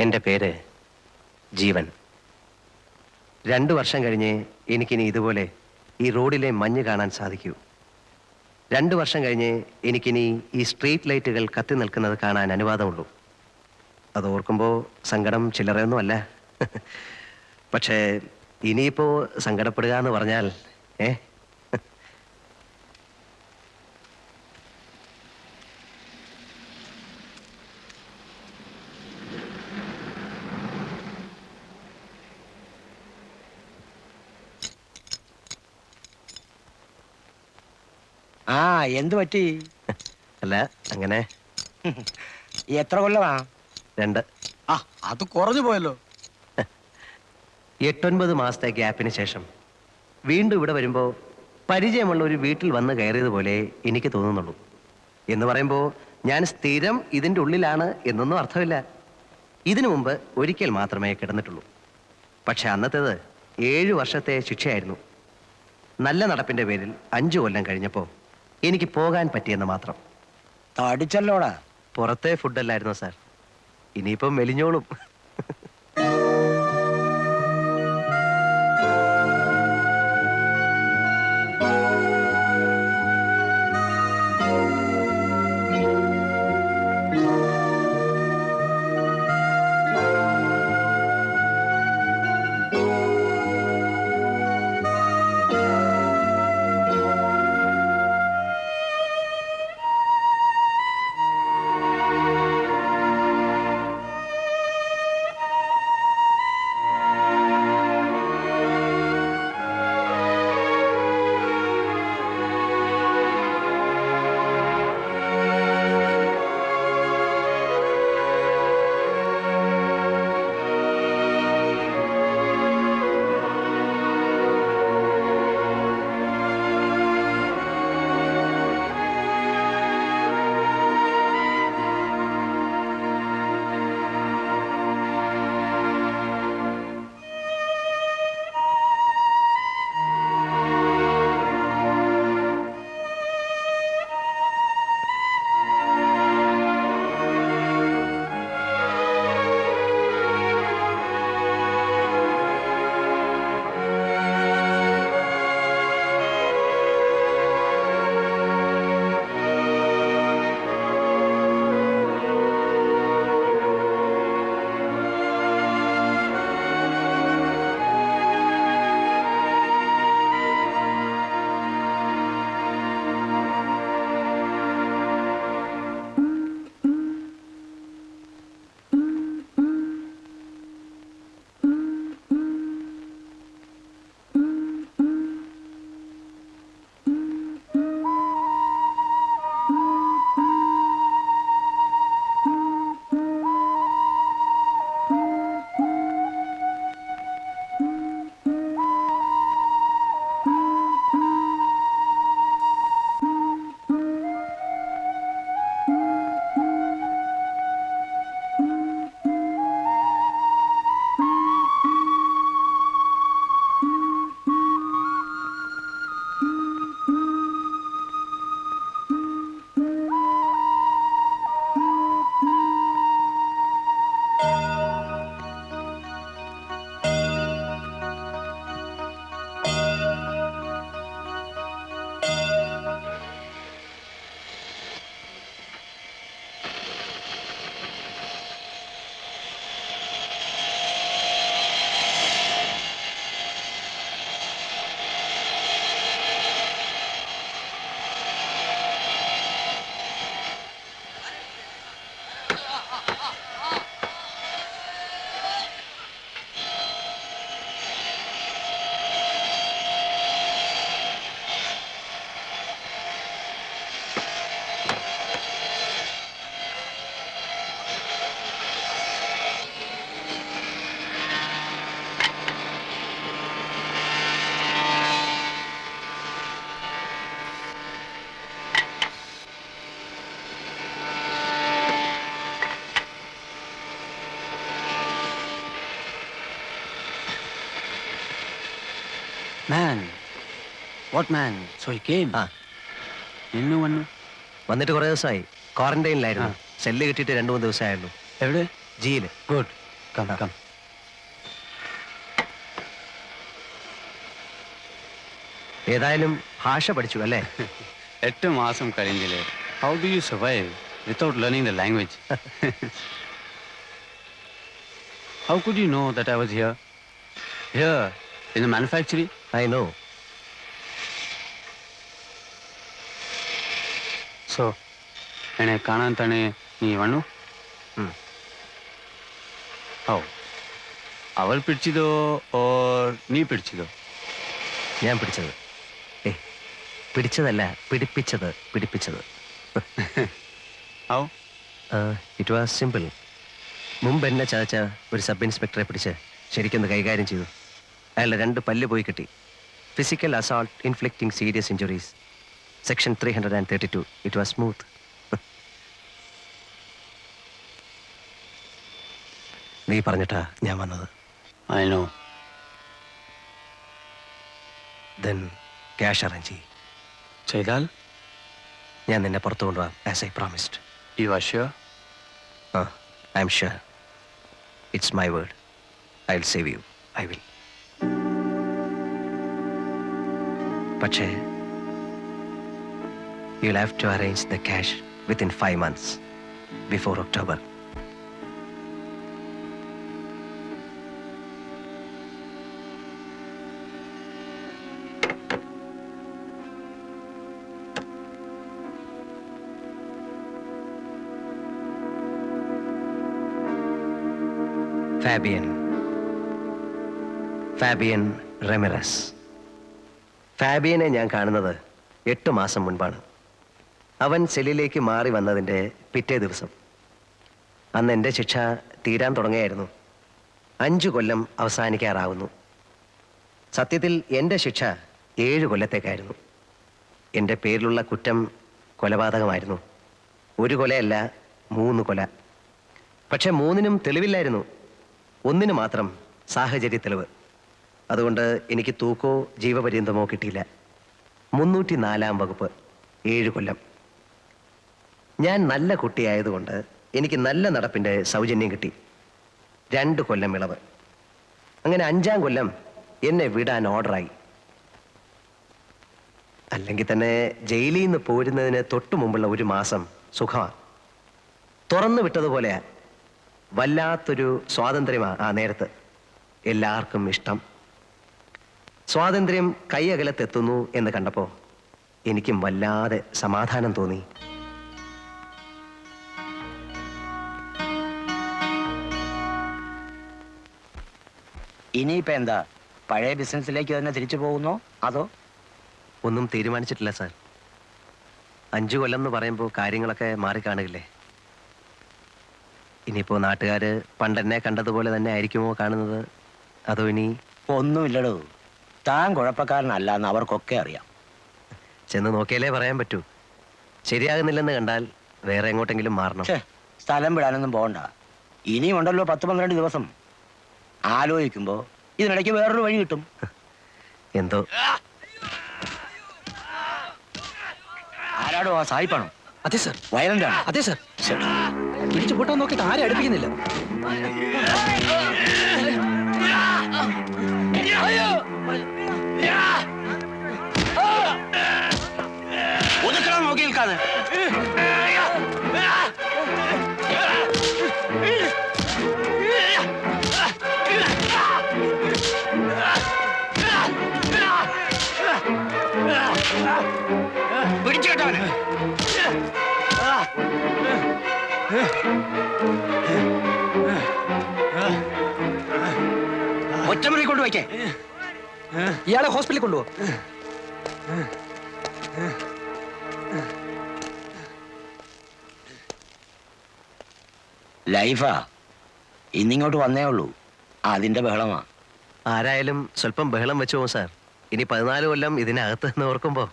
എൻ്റെ പേര് ജീവൻ. 2 വർഷം കഴിഞ്ഞ് എനിക്കിനി ഇതുപോലെ ഈ റോഡിലെ മഞ്ഞ് കാണാൻ സാധിക്കൂ. 2 വർഷം കഴിഞ്ഞ് എനിക്കിനി ഈ സ്ട്രീറ്റ് ലൈറ്റുകൾ കത്തി നിൽക്കുന്നത് കാണാൻ അനുവാദമുള്ളൂ. അത് ഓർക്കുമ്പോൾ സങ്കടം ചില്ലറയൊന്നുമല്ല. പക്ഷേ ഇനിയിപ്പോൾ സങ്കടപ്പെടുക എന്ന് പറഞ്ഞാൽ ഏ ആ എന്ത് പറ്റി? അല്ല അങ്ങനെ എത്ര കൊല്ലമാ? 2. ആ അത് കുറഞ്ഞു പോയല്ലോ. 8-9 മാസത്തെ ഗ്യാപ്പിന് ശേഷം വീണ്ടും ഇവിടെ വരുമ്പോൾ പരിചയമുള്ള ഒരു വീട്ടിൽ വന്ന് കയറിയതുപോലെ എനിക്ക് തോന്നുന്നുള്ളൂ. എന്ന് പറയുമ്പോൾ ഞാൻ സ്ഥിരം ഇതിൻ്റെ ഉള്ളിലാണ് എന്നൊന്നും അർത്ഥമില്ല. ഇതിനു മുമ്പ് ഒരിക്കൽ മാത്രമേ കിടന്നിട്ടുള്ളൂ. പക്ഷെ അന്നത്തേത് 7 വർഷത്തെ ശിക്ഷയായിരുന്നു. നല്ല നടപ്പിൻ്റെ പേരിൽ 5 കൊല്ലം കഴിഞ്ഞപ്പോൾ എനിക്ക് പോകാൻ പറ്റിയെന്ന് മാത്രം. തടിച്ചല്ലോടാ. പുറത്തെ ഫുഡല്ലായിരുന്നോ സാർ? ഇനിയിപ്പം മെലിഞ്ഞോളും. Man, what man? So he came. ആ ഇന്നു വന്നു. വന്നിട്ട് കുറേ ദിവസമായി. ക്വാറന്റൈനിലായിരുന്നു. സെല്ല് കിട്ടിയിട്ട് 2-3 ദിവസമായുള്ളൂ. എവിടെ? ജിയിൽ. ഗുഡ്. Come, come. ഏതായാലും ഭാഷ പഠിച്ചു അല്ലേ? 8 മാസം കഴിഞ്ഞില്ലേ. How do you survive without learning the language? How could you know that I was here? Here, in the manufacturing? I know. So, എന്നെ കാണാൻ തന്നെ നീ വന്നു? ഓ, അവൾ പിടിച്ചതോ ഓർ നീ പിടിച്ചതോ? ഞാൻ പിടിച്ചത്. പിടിച്ചതല്ല, പിടിപ്പിച്ചത്. ഓ, ഇറ്റ് വാസ് സിമ്പിൾ. മുമ്പ് എന്നെ ചതച്ച ഒരു സബ് ഇൻസ്പെക്ടറെ പിടിച്ച് ശരിക്കൊന്ന് കൈകാര്യം ചെയ്തു. അയാളുടെ 2 പല്ല് പോയി കിട്ടി. Physical assault inflicting serious injuries, section 332. It was smooth. നീ പറഞ്ഞിട്ടാ ഞാൻ വന്നത്. I know. Then cash arrange ചെയ്യും. ചെയ്താൽ? ഞാൻ നിന്നെ പുറത്തു കൊണ്ടുപോകാം, as I promised. You are sure? I am sure. It's my word. I will save you. I will. പക്ഷേ you will have to arrange the cash within 5 months before October. Fabian Ramirez. ഫാബിയനെ ഞാൻ കാണുന്നത് 8 മാസം മുൻപാണ്. അവൻ സെല്ലിലേക്ക് മാറി വന്നതിൻ്റെ പിറ്റേ ദിവസം. അന്ന് എൻ്റെ ശിക്ഷ തീരാൻ തുടങ്ങിയായിരുന്നു. 5 കൊല്ലം അവസാനിക്കാറാവുന്നു. സത്യത്തിൽ എൻ്റെ ശിക്ഷ 7 കൊല്ലത്തേക്കായിരുന്നു. എൻ്റെ പേരിലുള്ള കുറ്റം കൊലപാതകമായിരുന്നു. 1 കൊലയല്ല, 3 കൊല. പക്ഷെ 3നും തെളിവില്ലായിരുന്നു. 1 മാത്രം സാഹചര്യ തെളിവ്. അതുകൊണ്ട് എനിക്ക് തൂക്കോ ജീവപര്യന്തമോ കിട്ടിയില്ല. 304-ാം വകുപ്പ്, 7 കൊല്ലം. ഞാൻ നല്ല കുട്ടിയായതുകൊണ്ട് എനിക്ക് നല്ല നടപ്പിൻ്റെ സൗജന്യം കിട്ടി. 2 കൊല്ലം ഇളവ്. അങ്ങനെ 5-ാം കൊല്ലം എന്നെ വിടാൻ ഓർഡറായി. അല്ലെങ്കിൽ തന്നെ ജയിലിൽ നിന്ന് പോരുന്നതിന് തൊട്ടു മുമ്പുള്ള 1 മാസം സുഖമാണ്. തുറന്നു വിട്ടതുപോലെയാ. വല്ലാത്തൊരു സ്വാതന്ത്ര്യമാണ് ആ നേരത്ത്. എല്ലാവർക്കും ഇഷ്ടം. സ്വാതന്ത്ര്യം കൈയകലത്തെത്തുന്നു എന്ന് കണ്ടപ്പോൾ എനിക്കും വല്ലാതെ സമാധാനം തോന്നി. ഇനിയിപ്പോ എന്താ, പഴയ ബിസിനസ്സിലേക്ക് തന്നെ തിരിച്ചു പോകുന്നോ അതോ? ഒന്നും തീരുമാനിച്ചിട്ടില്ല സാർ. 5 കൊല്ലം എന്ന് പറയുമ്പോൾ കാര്യങ്ങളൊക്കെ മാറിക്കാണുകയില്ലേ. ഇനിയിപ്പോൾ നാട്ടുകാർ പണ്ടെന്നെ കണ്ടതുപോലെ തന്നെ ആയിരിക്കുമോ കാണുന്നത്, അതോ ഇനി? ഒന്നുമില്ലടോ, താൻ കുഴപ്പക്കാരനല്ല എന്ന് അവർക്കൊക്കെ അറിയാം. ചെന്ന് നോക്കിയാലേ പറയാൻ പറ്റൂ. ശരിയാകുന്നില്ലെന്ന് കണ്ടാൽ വേറെ എങ്ങോട്ടെങ്കിലും മാറണം. സ്ഥലം വിടാനൊന്നും പോകണ്ട. ഇനിയും ഉണ്ടല്ലോ 10-12 ദിവസം. ആലോചിക്കുമ്പോ ഇതിനിടയ്ക്ക് വേറൊരു വഴി കിട്ടും. എന്തോ. ആരാടോ? ആ സായിപ്പാണോ? അതെ സർ. വയലന്റ് ആണ്? അതെ സർ. പിടിച്ചു പൂട്ടാൻ നോക്കിയിട്ട് ആരും അടുപ്പിക്കുന്നില്ല. നോക്കി നിൽക്കാതെ. പിടിച്ചു കേട്ടവന്. ഒറ്റമുറി കൊണ്ടുവയ്ക്കേ. ഇയാളെ ഹോസ്പിറ്റലിൽ കൊണ്ടുപോ. ലൈഫാ ഇന്നിങ്ങോട്ട് വന്നേ ഉള്ളൂ, അതിന്റെ ബഹളമാ. ആരായാലും സ്വല്പം ബഹളം വെച്ചു പോകും സാർ. ഇനി 14 കൊല്ലം ഇതിനകത്ത് എന്ന് ഓർക്കുമ്പോ.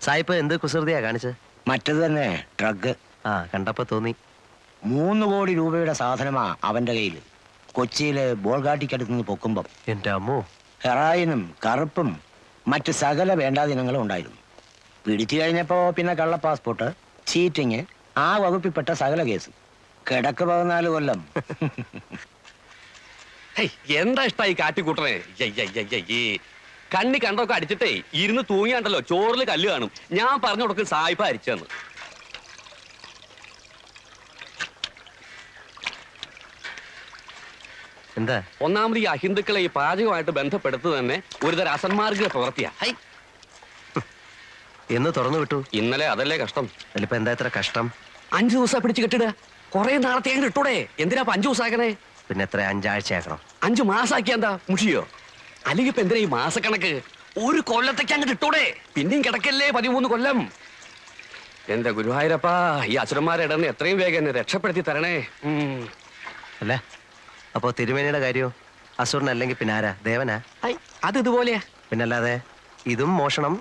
സായിപ്പ് എന്ത് കുസൃതിയാ കാണിച്ചത്? മറ്റത് തന്നെ, ഡ്രഗ്. കണ്ടപ്പോ തോന്നി. 3 കോടി രൂപയുടെ സാധനമാ അവന്റെ കയ്യിൽ. കൊച്ചിയിലെ ബോൾഗാട്ടിക്കടുത്ത് നിന്ന് പൊക്കുമ്പം എന്റെ അമ്മോ. ഹെറായിനും കറുപ്പും മറ്റ് സകല വേണ്ടാദിനങ്ങളും ഉണ്ടായിരുന്നു. പിടിച്ചു കഴിഞ്ഞപ്പോ പിന്നെ കള്ള പാസ്പോർട്ട്, ചീറ്റിങ്, ആ വകുപ്പിൽപ്പെട്ട സകല കേസ്. കിടക്ക് 14 കൊല്ലം. ഹേയ്, എന്താ ഇഷ്ടായി കാട്ടിക്കൂട്ടണേ? കണ്ണി കണ്ടൊക്കെ അടിച്ചിട്ടേ ഇരുന്ന് തൂങ്ങിയാണ്ടല്ലോ ചോറിൽ കല്ല് കാണും. ഞാൻ പറഞ്ഞു കൊടുക്കും സായിപ്പ അരിച്ചെന്ന്. എന്താ? ഒന്നാമത് ഈ അഹിന്ദുക്കളെ ഈ പാചകമായിട്ട് ബന്ധപ്പെടുത്തു തന്നെ ഒരുതരം അസന്മാർഗ പ്രവൃത്തിയാ. ഹൈ, എന്ന് തുറന്നു വിട്ടു. ഇന്നലെ അതല്ലേ കഷ്ടം. അതിലിപ്പോ എന്താ ഇത്ര കഷ്ടം? 5 ദിവസം പിടിച്ച് കെട്ടിടുക. കുറെ നാളത്തെ അങ്ങ് ഇട്ടൂടെ? എന്തിനാ 5 ദിവസം ആക്കണേ? പിന്നെ എത്ര 5 ആഴ്ചയാക്കണം? 5 മാസാക്കിയ എന്താ മുഷിയോ? അല്ലെങ്കിൽ ഇപ്പൊ എന്തിനാ ഈ മാസക്കണക്ക്? 1 കൊല്ലത്തേക്ക് അങ്ങോട്ട് ഇട്ടൂടെ? പിന്നെയും കിടക്കല്ലേ 13 കൊല്ലം. എന്റെ ഗുരുവായൂരപ്പാ, ഈ അസുരന്മാരുടെ ഇടന്ന് എത്രയും വേഗം എന്നെ രക്ഷപ്പെടുത്തി തരണേ. അല്ല, അപ്പോ തിരുമേനിയുടെ കാര്യോ? അസുരനല്ലെങ്കിൽ പിന്നെ ആരാ? ദേവനാ? അത് ഇതുപോലെയാ. പിന്നല്ലാതെ ഇതും മോഷണം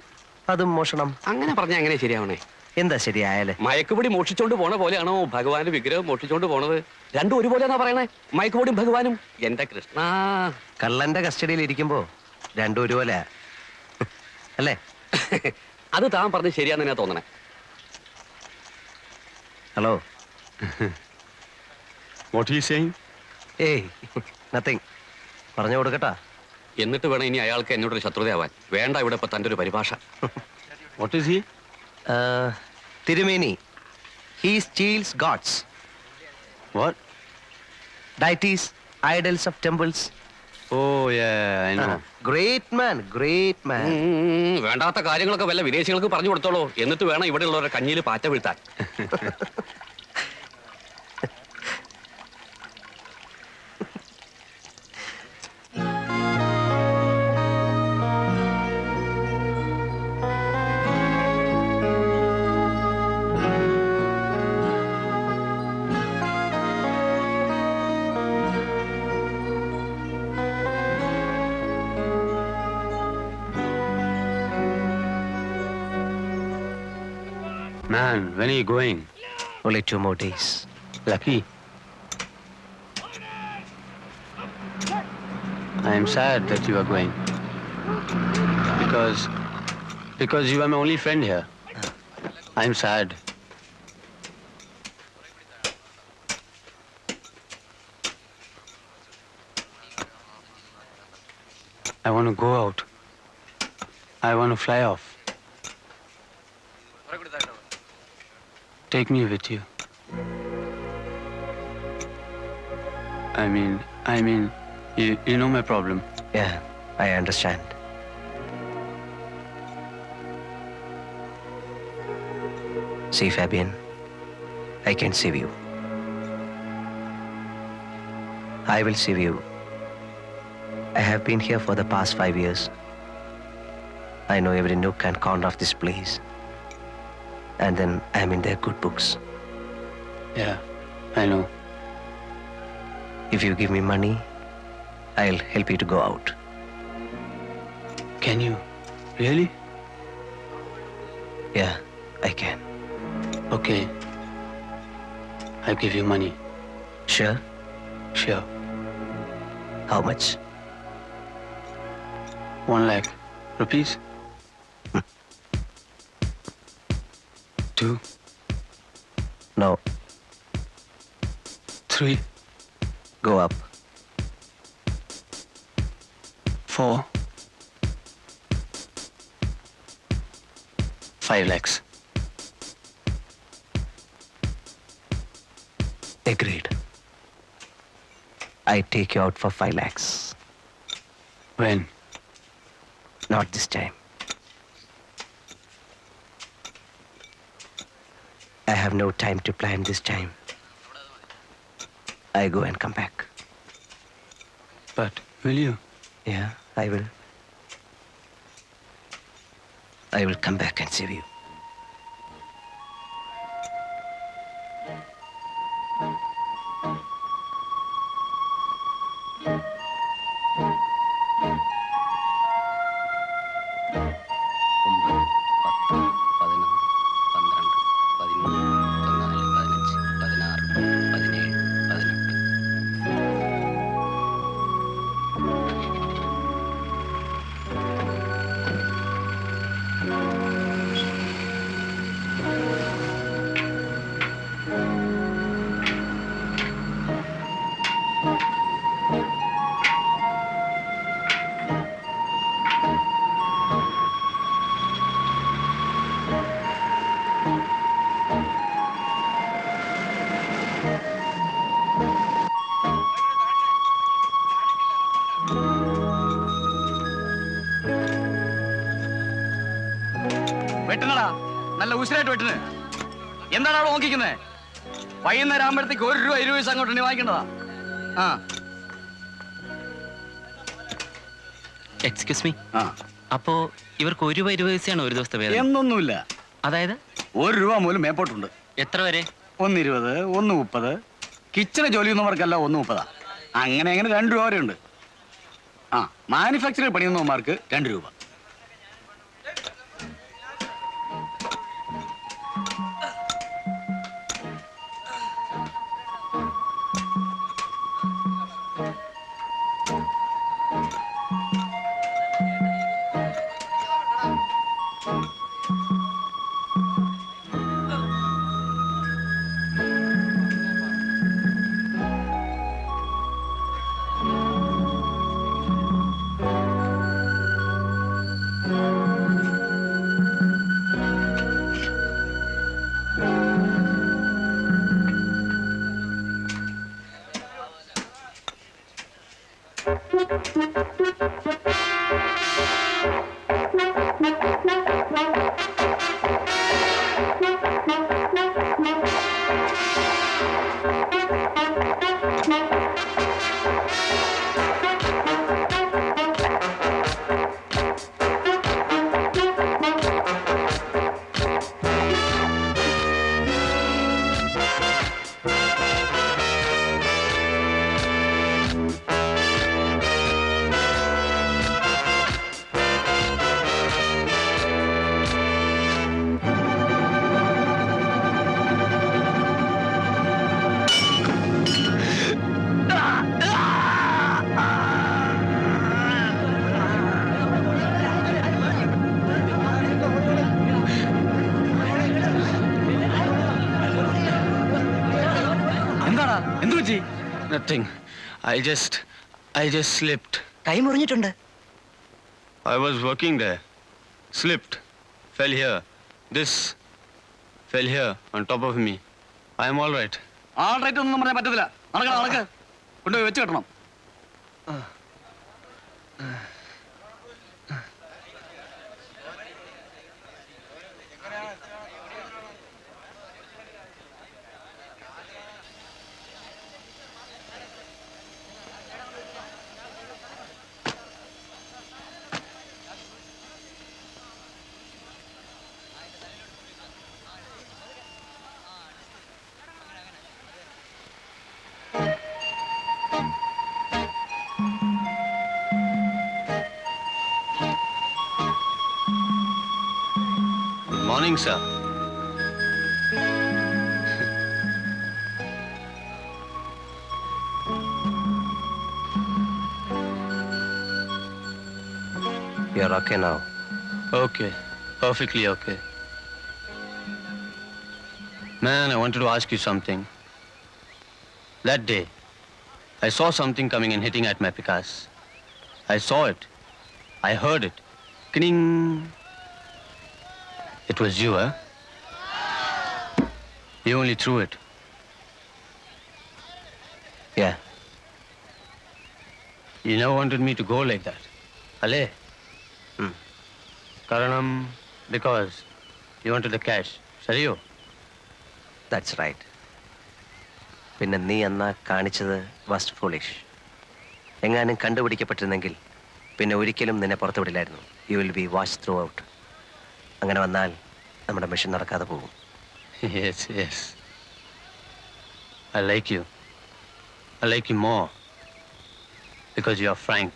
അതും മോഷണം. അങ്ങനെ പറഞ്ഞാ എങ്ങനെ ശരിയാവണേ? എന്താ ശരിയായാലേ? മയക്കുപൊടി മോഷിച്ചോണ്ട് പോണ പോലെയാണോ ഭഗവാന്റെ വിഗ്രഹം മോഷിച്ചോണ്ട് പോണത്? രണ്ടും ഒരുപോലെയാണോ പറയണേ? മയക്കുപൊടിയും ഭഗവാനും. എന്റെ കൃഷ്ണ, കള്ളന്റെ കസ്റ്റഡിയിൽ ഇരിക്കുമ്പോ രണ്ടും ഒരുപോലെ അല്ലേ? അത് താൻ പറഞ്ഞ് ശരിയാന്ന് തന്നെയാ തോന്നണേ. Hello. What are you saying? ഏയ്, നത്തിങ്. പറഞ്ഞു കൊടുക്കട്ടാ. എന്നിട്ട് വേണം ഇനി അയാൾക്ക് എന്നോടൊരു ശത്രുതയാവാൻ. വേണ്ട ഇവിടെ ഇപ്പൊ തന്റെ ഒരു പരിഭാഷ. What is he? തിരുമേനി, he steals gods, What? deities, idols of temples. Oh, yeah, I know. Great man, great man. വേണ്ടാത്ത കാര്യങ്ങളൊക്കെ വല്ല വിദേശികൾക്ക് പറഞ്ഞു കൊടുത്തോളൂ. എന്നിട്ട് വേണം ഇവിടെ ഉള്ളവരുടെ കഞ്ഞിയിൽ പാറ്റ വീഴ്ത്താൻ. Man, when are you going? Only 2 more days. Lucky. I am sad that you are going. Because you are my only friend here. I am sad. I want to go out. I want to fly off. Take me with you. I mean, you know my problem. Yeah, I understand. See, Fabian, I can save you. I will save you. I have been here for the past 5 years. I know every nook and corner of this place. And then I'm in their good books. Yeah, I know. If you give me money, I'll help you to go out. Can you? Really? Yeah, I can. Okay. I'll give you money. Sure? Sure. How much? 1 lakh rupees. 2, No, 3, go up. 4, 5 lakhs. Agreed. I take you out for 5 lakhs. When? Not this time. I have no time to plan this time. I go and come back. But will you? Yeah, I will. I will come back and save you. നല്ല ഉസിരായിട്ട് വെട്ടിന്. എന്താണ് അവിടെ നോക്കിക്കുന്നത്? വൈകുന്നേരം ആകുമ്പോഴത്തേക്ക് 1 രൂപ 20 പൈസ അങ്ങോട്ട് വാങ്ങിക്കേണ്ടതാ. ആ excuse me, ആ അപ്പോ ഇവർക്ക് 1 രൂപ 20 പൈസയാണ് ഒരു ദിവസത്തെ വേതനം? എന്നൊന്നുമില്ല. അതായത് 1 രൂപ മൂലം മേപ്പോട്ടുണ്ട്. എത്ര വരെ? 1.20, 1.30. കിച്ചണ് ജോലി ചെയ്യുന്നവർക്കല്ല 1.30. അങ്ങനെ 2 രൂപ വരെ ഉണ്ട്. ആ മാനുഫാക്ചറിൽ പണിയുന്നവന്മാർക്ക് 2 രൂപ. Nothing. I just slipped. കൈ മുറിഞ്ഞിട്ടുണ്ട്. I was working there. Slipped. Fell here. This fell here on top of me. I am all right. All right ഒന്നും പറയാൻ പറ്റത്തില്ല. നടക്ക് കൊണ്ടുപോയി വെച്ച് കെട്ടണം. Morning, sir. You're okay now. Okay. Perfectly okay. Man, I wanted to ask you something. That day, I saw something coming and hitting at my Picasso. I saw it. I heard it. Kning. It was you, huh? You only threw it. Yeah. You never wanted me to go like that. Ale? Karanam, because you wanted the cash. Sariyo? That's right. പിന്നെ നീ എന്നാ കാണിച്ചത് was foolish. എങ്ങാനും കണ്ടുപിടിക്കപ്പെട്ടിരുന്നെങ്കിൽ പിന്നെ ഒരിക്കലും നിന്നെ പുറത്തു വിടില്ലായിരുന്നു. You will be watch throughout. അങ്ങനെ വന്നാൽ നമ്മുടെ മിഷൻ നടക്കാതെ പോകും. Yes, yes. I like you. I like you more. Because you are frank.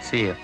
See you.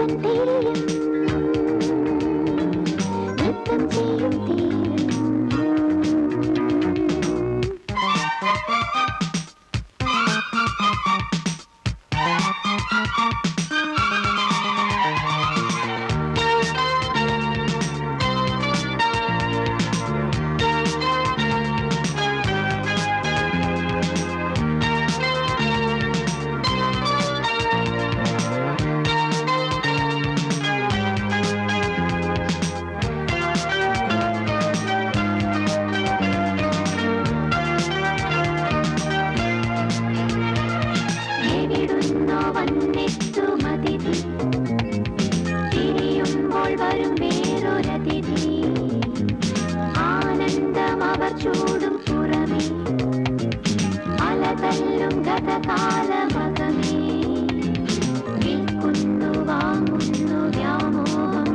തൻ തീരം നൃത്തം ചെയ്യും തീരം എവിടുന്നോ വന്നെത്തുമതിഥി തിരിയുമ്പോൾ വരും വേറൊരതിഥി ആനന്ദം അവർ ചൂടും പുറമേ അലതല്ലും ഗതകാലമകമേ വിൽക്കുന്നു വാങ്ങുന്നു വ്യാമോഹം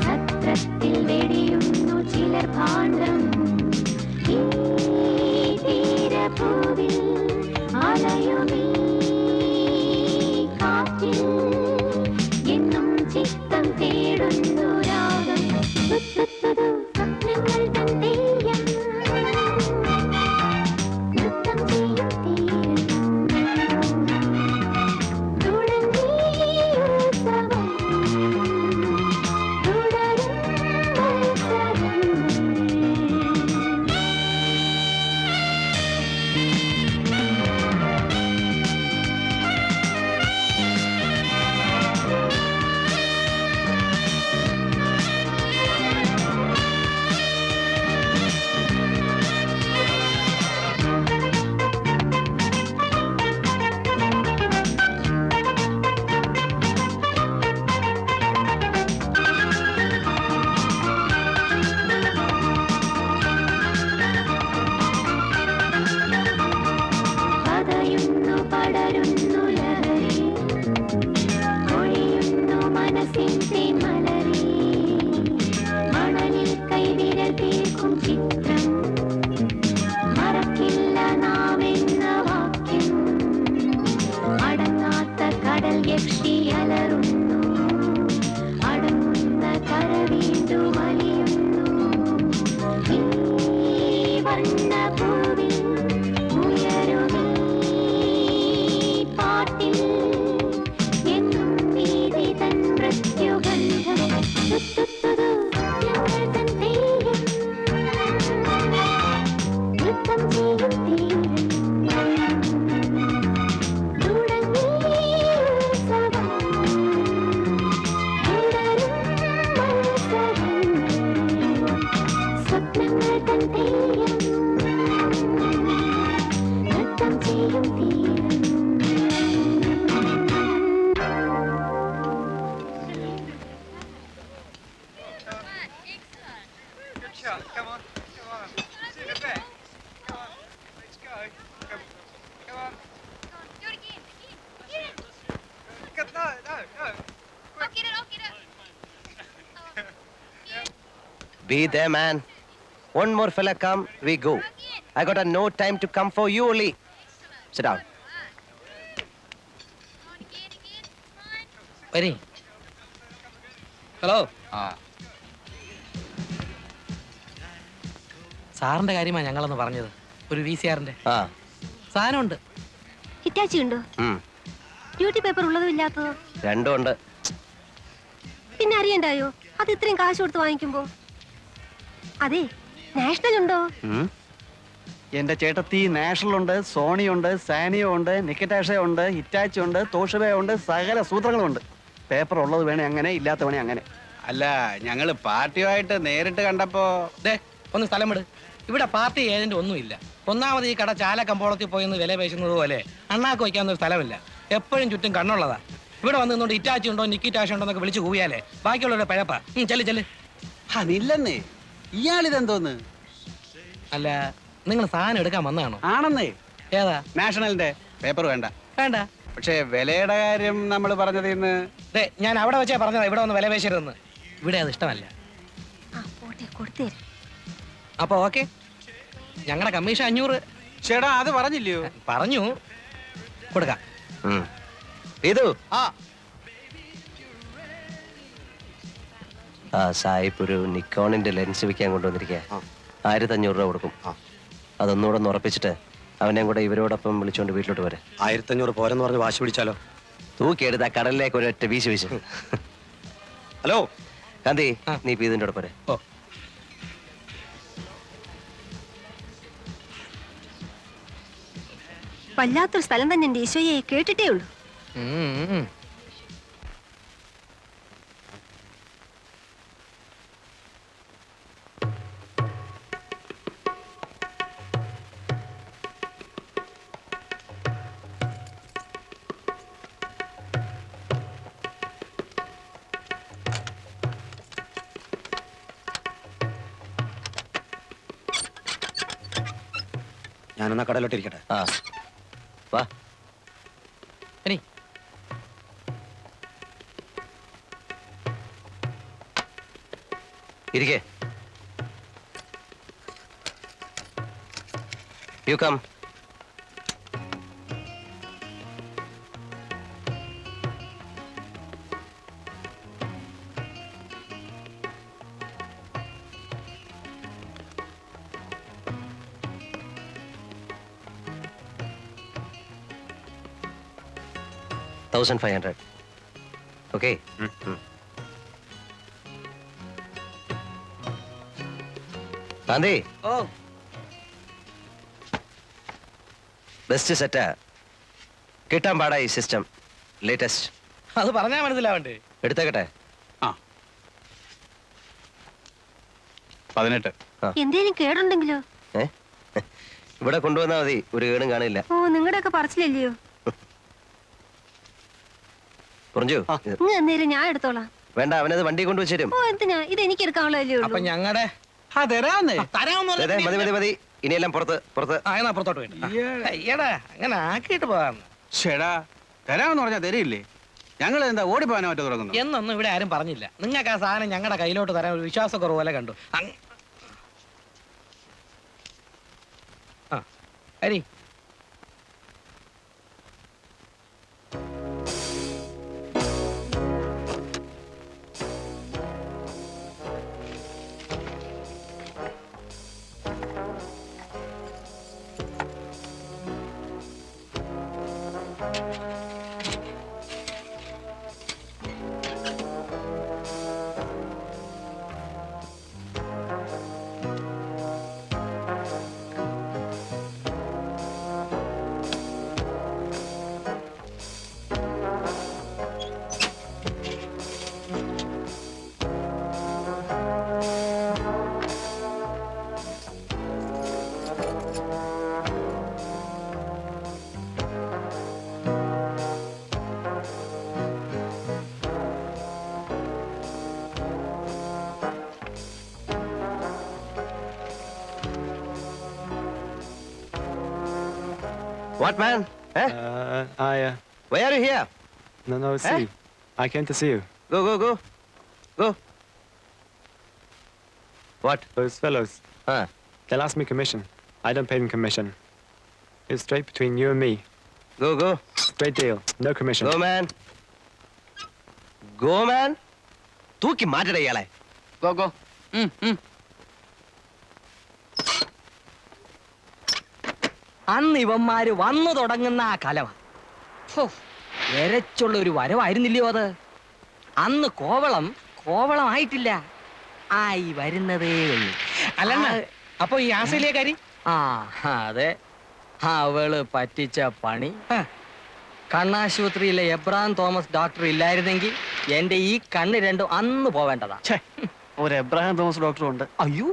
സത്രത്തിൽ വെടിയുന്നു ചിലർ ഭാണ്ഡം ഈ തീരഭൂവിൽ അലയുമീ കാറ്റിൽ എന്നും ചിത്തം തേടുന്നു രാഗം തുത്തുത്തുതു സ്വപ്നങ്ങൾ തൻ തെയ്യം നൃത്തം ചെയ്യും തീരം തുടങ്ങി ഉത്സവം തുടരും മത്സരം പതയുന്നു പടരുന്നു ലഹരി ഒഴിയുന്നു മനസ്സിന്റെ മലരി മണലിൽ കൈവിരൽ തീർക്കും ചിത്രം മറക്കില്ല നാമെന്ന വാക്യം അടങ്ങാത്ത കടൽ യക്ഷി അലറുന്നു അടങ്ങുന്ന കര വീണ്ടും അലിയുന്നു ഈ വർണ്ണഭൂവിൽ ഉയരുമീ പാട്ടിൽ എന്നും നീതി തൻ മൃത്യുഗന്ധം തുത്തുത്തുതു ഞങ്ങൾ തൻ തെയ്യം നൃത്തം ചെയ്യും തീരം തുടങ്ങി ഉത്സവം തുടരും മത്സരം സ്വപ്നങ്ങൾ തൻ തെയ്യം നൃത്തം ചെയ്യും തീരം Come on. See you in a bit. Come on. Let's go. Come on. Do it again. Get it. No. I'll get it. Be there, man. One more fella come, we go. I got no time to come for you only. Sit down. വരി. Hello സാറിന്റെ കാര്യമാണ് ഞങ്ങളൊന്ന് പറഞ്ഞത്. ഒരു VCRന്റെ ആ സാധനമുണ്ട്. Hitachi ഉണ്ടോ? Duty paper ഉള്ളതും ഇല്ലാത്തതോ? രണ്ടും ഉണ്ട്. പിന്നെ അറിയണ്ടായോ അത് ഇത്രയും കാശ് കൊടുത്ത് വാങ്ങിക്കുമ്പോ? അതെ, നാഷണൽ ഉണ്ടോ? എന്റെ ചേട്ടത്തി നാഷണൽ ഉണ്ട്, സോണി ഉണ്ട്, സാനിയോ ഉണ്ട്, നിക്കറ്റാഷ ഉണ്ട്, ഹിറ്റാച്ചി ഉണ്ട്, തോഷബ ഉണ്ട്, സകല സൂത്രങ്ങളും ഉണ്ട്. പേപ്പർ ഉള്ളത് വേണേ അങ്ങനെ, ഇല്ലാത്ത വേണേ അങ്ങനെ. അല്ല, ഞങ്ങള് പാർട്ടിയുമായിട്ട് നേരിട്ട് കണ്ടപ്പോ ഒന്ന് സ്ഥലം വിട്. ഇവിടെ പാർട്ടി ഏജന്റ് ഒന്നുമില്ല. ഒന്നാമത് ഈ കട ചാല കമ്പോളത്തിൽ പോയി വില പേശുന്നത് പോലെ അണ്ണാക്ക് വയ്ക്കാവുന്ന ഒരു സ്ഥലമില്ല. എപ്പോഴും ചുറ്റും കണ്ണുള്ളതാ. ഇവിടെ വന്ന് നിന്നോണ്ട് ഇറ്റാച്ചി ഉണ്ടോ നിക്കിറ്റാഷ ഉണ്ടോ എന്നൊക്കെ വിളിച്ച് കൂവിയാലേ ബാക്കിയുള്ളവരുടെ പഴപ്പാ. ചെല്ല്. അതില്ലെന്നേ, ഇയാളിതെന്തോന്ന്? അല്ല, നിങ്ങൾ സാധനം എടുക്കാൻ വന്നതാണോ? ആണെന്നേ. ഏതാ? നാഷണലിന്റെ പേപ്പർ വേണ്ട. വേണ്ട. പക്ഷേ വിലയുടെ കാര്യം നമ്മൾ പറഞ്ഞത് ഇന്ന് ഞാൻ അവിടെ വെച്ചാ പറഞ്ഞതാ ഇവിടെ ഒന്ന് വില പേശരുതെന്ന്. ഇവിടെ അത് ഇഷ്ടമല്ല. അപ്പൊ ഓക്കെ, ഞങ്ങളുടെ കമ്മീഷൻ 500. ചേട്ടാ അത് പറഞ്ഞില്ലയോ? പറഞ്ഞു കൊടുക്കാം. ഇത് ആ ആ സായിപ്പ് ഒരു നിക്കോണിന്റെ ലെൻസ് വിൽക്കാൻ കൊണ്ടുവന്നിരിക്കുക. 1500 രൂപ കൊടുക്കും. അതൊന്നുകൂടെ ഒന്ന് ഉറപ്പിച്ചിട്ട് അവനെ കൂടെ ഇവരോടൊപ്പം വിളിച്ചോണ്ട് വീട്ടിലോട്ട് വരെ. 1500 പോരെന്ന് പറഞ്ഞ് വാശി പിടിച്ചാലോ? തൂക്കിയെടുത്ത് ആ കടലിലേക്ക് ഒരൊറ്റ വീശ് വീശ്. ഹലോ കാന്തി, നീ ഇപ്പൊ ഇതിന്റെ കൂടെ പോരെ. ഓ വല്ലാത്തൊരു സ്ഥലം തന്നെ എന്റെ ഈശോയെ, കേട്ടിട്ടേ ഉള്ളൂ. ഞാനെന്നാ കടയിലോട്ട് ഇരിക്കട്ടെ. ആ വാ. ഇനി ഇരിക്കേ. You come. $1,500. Okay. ഗാന്ധി, ഓ ബെസ്റ്റ് സെറ്റാ. കിട്ടാൻ പാടാ ഈ സിസ്റ്റം. ലേറ്റസ്റ്റ്. അത് പറഞ്ഞാ മനസ്സിലാവണ്ടേ? എടുത്തേക്കട്ടെ. 18. എന്തേലും കേടുണ്ടെങ്കിലോ? ഇവിടെ കൊണ്ടുവന്നാ മതി, ഒരു കേടും കാണില്ല. ഓ, നിങ്ങളുടെയൊക്കെ പറച്ചില്ലല്ലയോ? പുറഞ്ചു, ഇങ്ങ് അന്നേരം ഞാൻ എടുത്തോളാം. വേണ്ട, അവനത് വണ്ടി കൊണ്ടുവച്ച് തരും. ഓ, എന്തിനാ? ഇത് എനിക്ക് എടുക്കാനുള്ളതല്ലേ അപ്പൊ ഉള്ളൂ. ഞങ്ങളുടെ തരാന്നേ. മതി മതി മതി, ഇനിയെല്ലാം പുറത്ത് പുറത്ത്. എന്നാ പുറത്തോട്ട് വേണ്ട. അയ്യടാ, അങ്ങനെ ആക്കിയിട്ട് പോകാന്ന്. ചേടാ തരാമെന്ന് പറഞ്ഞാൽ തരില്ലേ? ഞങ്ങൾ എന്താ ഓടിപ്പോകാനോ മറ്റോ തുടങ്ങുന്നു? എന്നൊന്നും ഇവിടെ ആരും പറഞ്ഞില്ല. നിങ്ങൾക്ക് ആ സാധനം ഞങ്ങളുടെ കയ്യിലോട്ട് തരാൻ ഒരു വിശ്വാസക്കുറവ് പോലെ കണ്ടു. Hari, What, man? Eh? Why are you here? No, see. I came to see you. Go. Go. What? Those fellows, Huh? they'll ask me commission. I don't pay them commission. It's straight between you and me. Go. Straight deal. No commission. Go, man. Go, man. തൂക്കി മാറ്റട ഇയാളെ. Go. അന്ന് ഇവന്മാര് വന്നു തുടങ്ങുന്ന ആ കലവ എരച്ചുള്ള ഒരു വരവായിരുന്നില്ലയോ അത്? അന്ന് കോവളമായിട്ടില്ല, ആയി വരുന്നതേ ഉള്ളൂ. അല്ലണ്ണ, അപ്പൊ ഈ ആസ്ട്രേലിയക്കാരി? ആ അതെ, അവള് പറ്റിച്ച പണി. കണ്ണാശുപത്രിയിലെ എബ്രാം തോമസ് ഡോക്ടർ ഇല്ലായിരുന്നെങ്കിൽ എന്റെ ഈ കണ്ണ് രണ്ടും അന്ന് പോവേണ്ടതാ. ഒരു എബ്രഹാം തോമസ് ഡോക്ടറും ഉണ്ട്. അയ്യോ,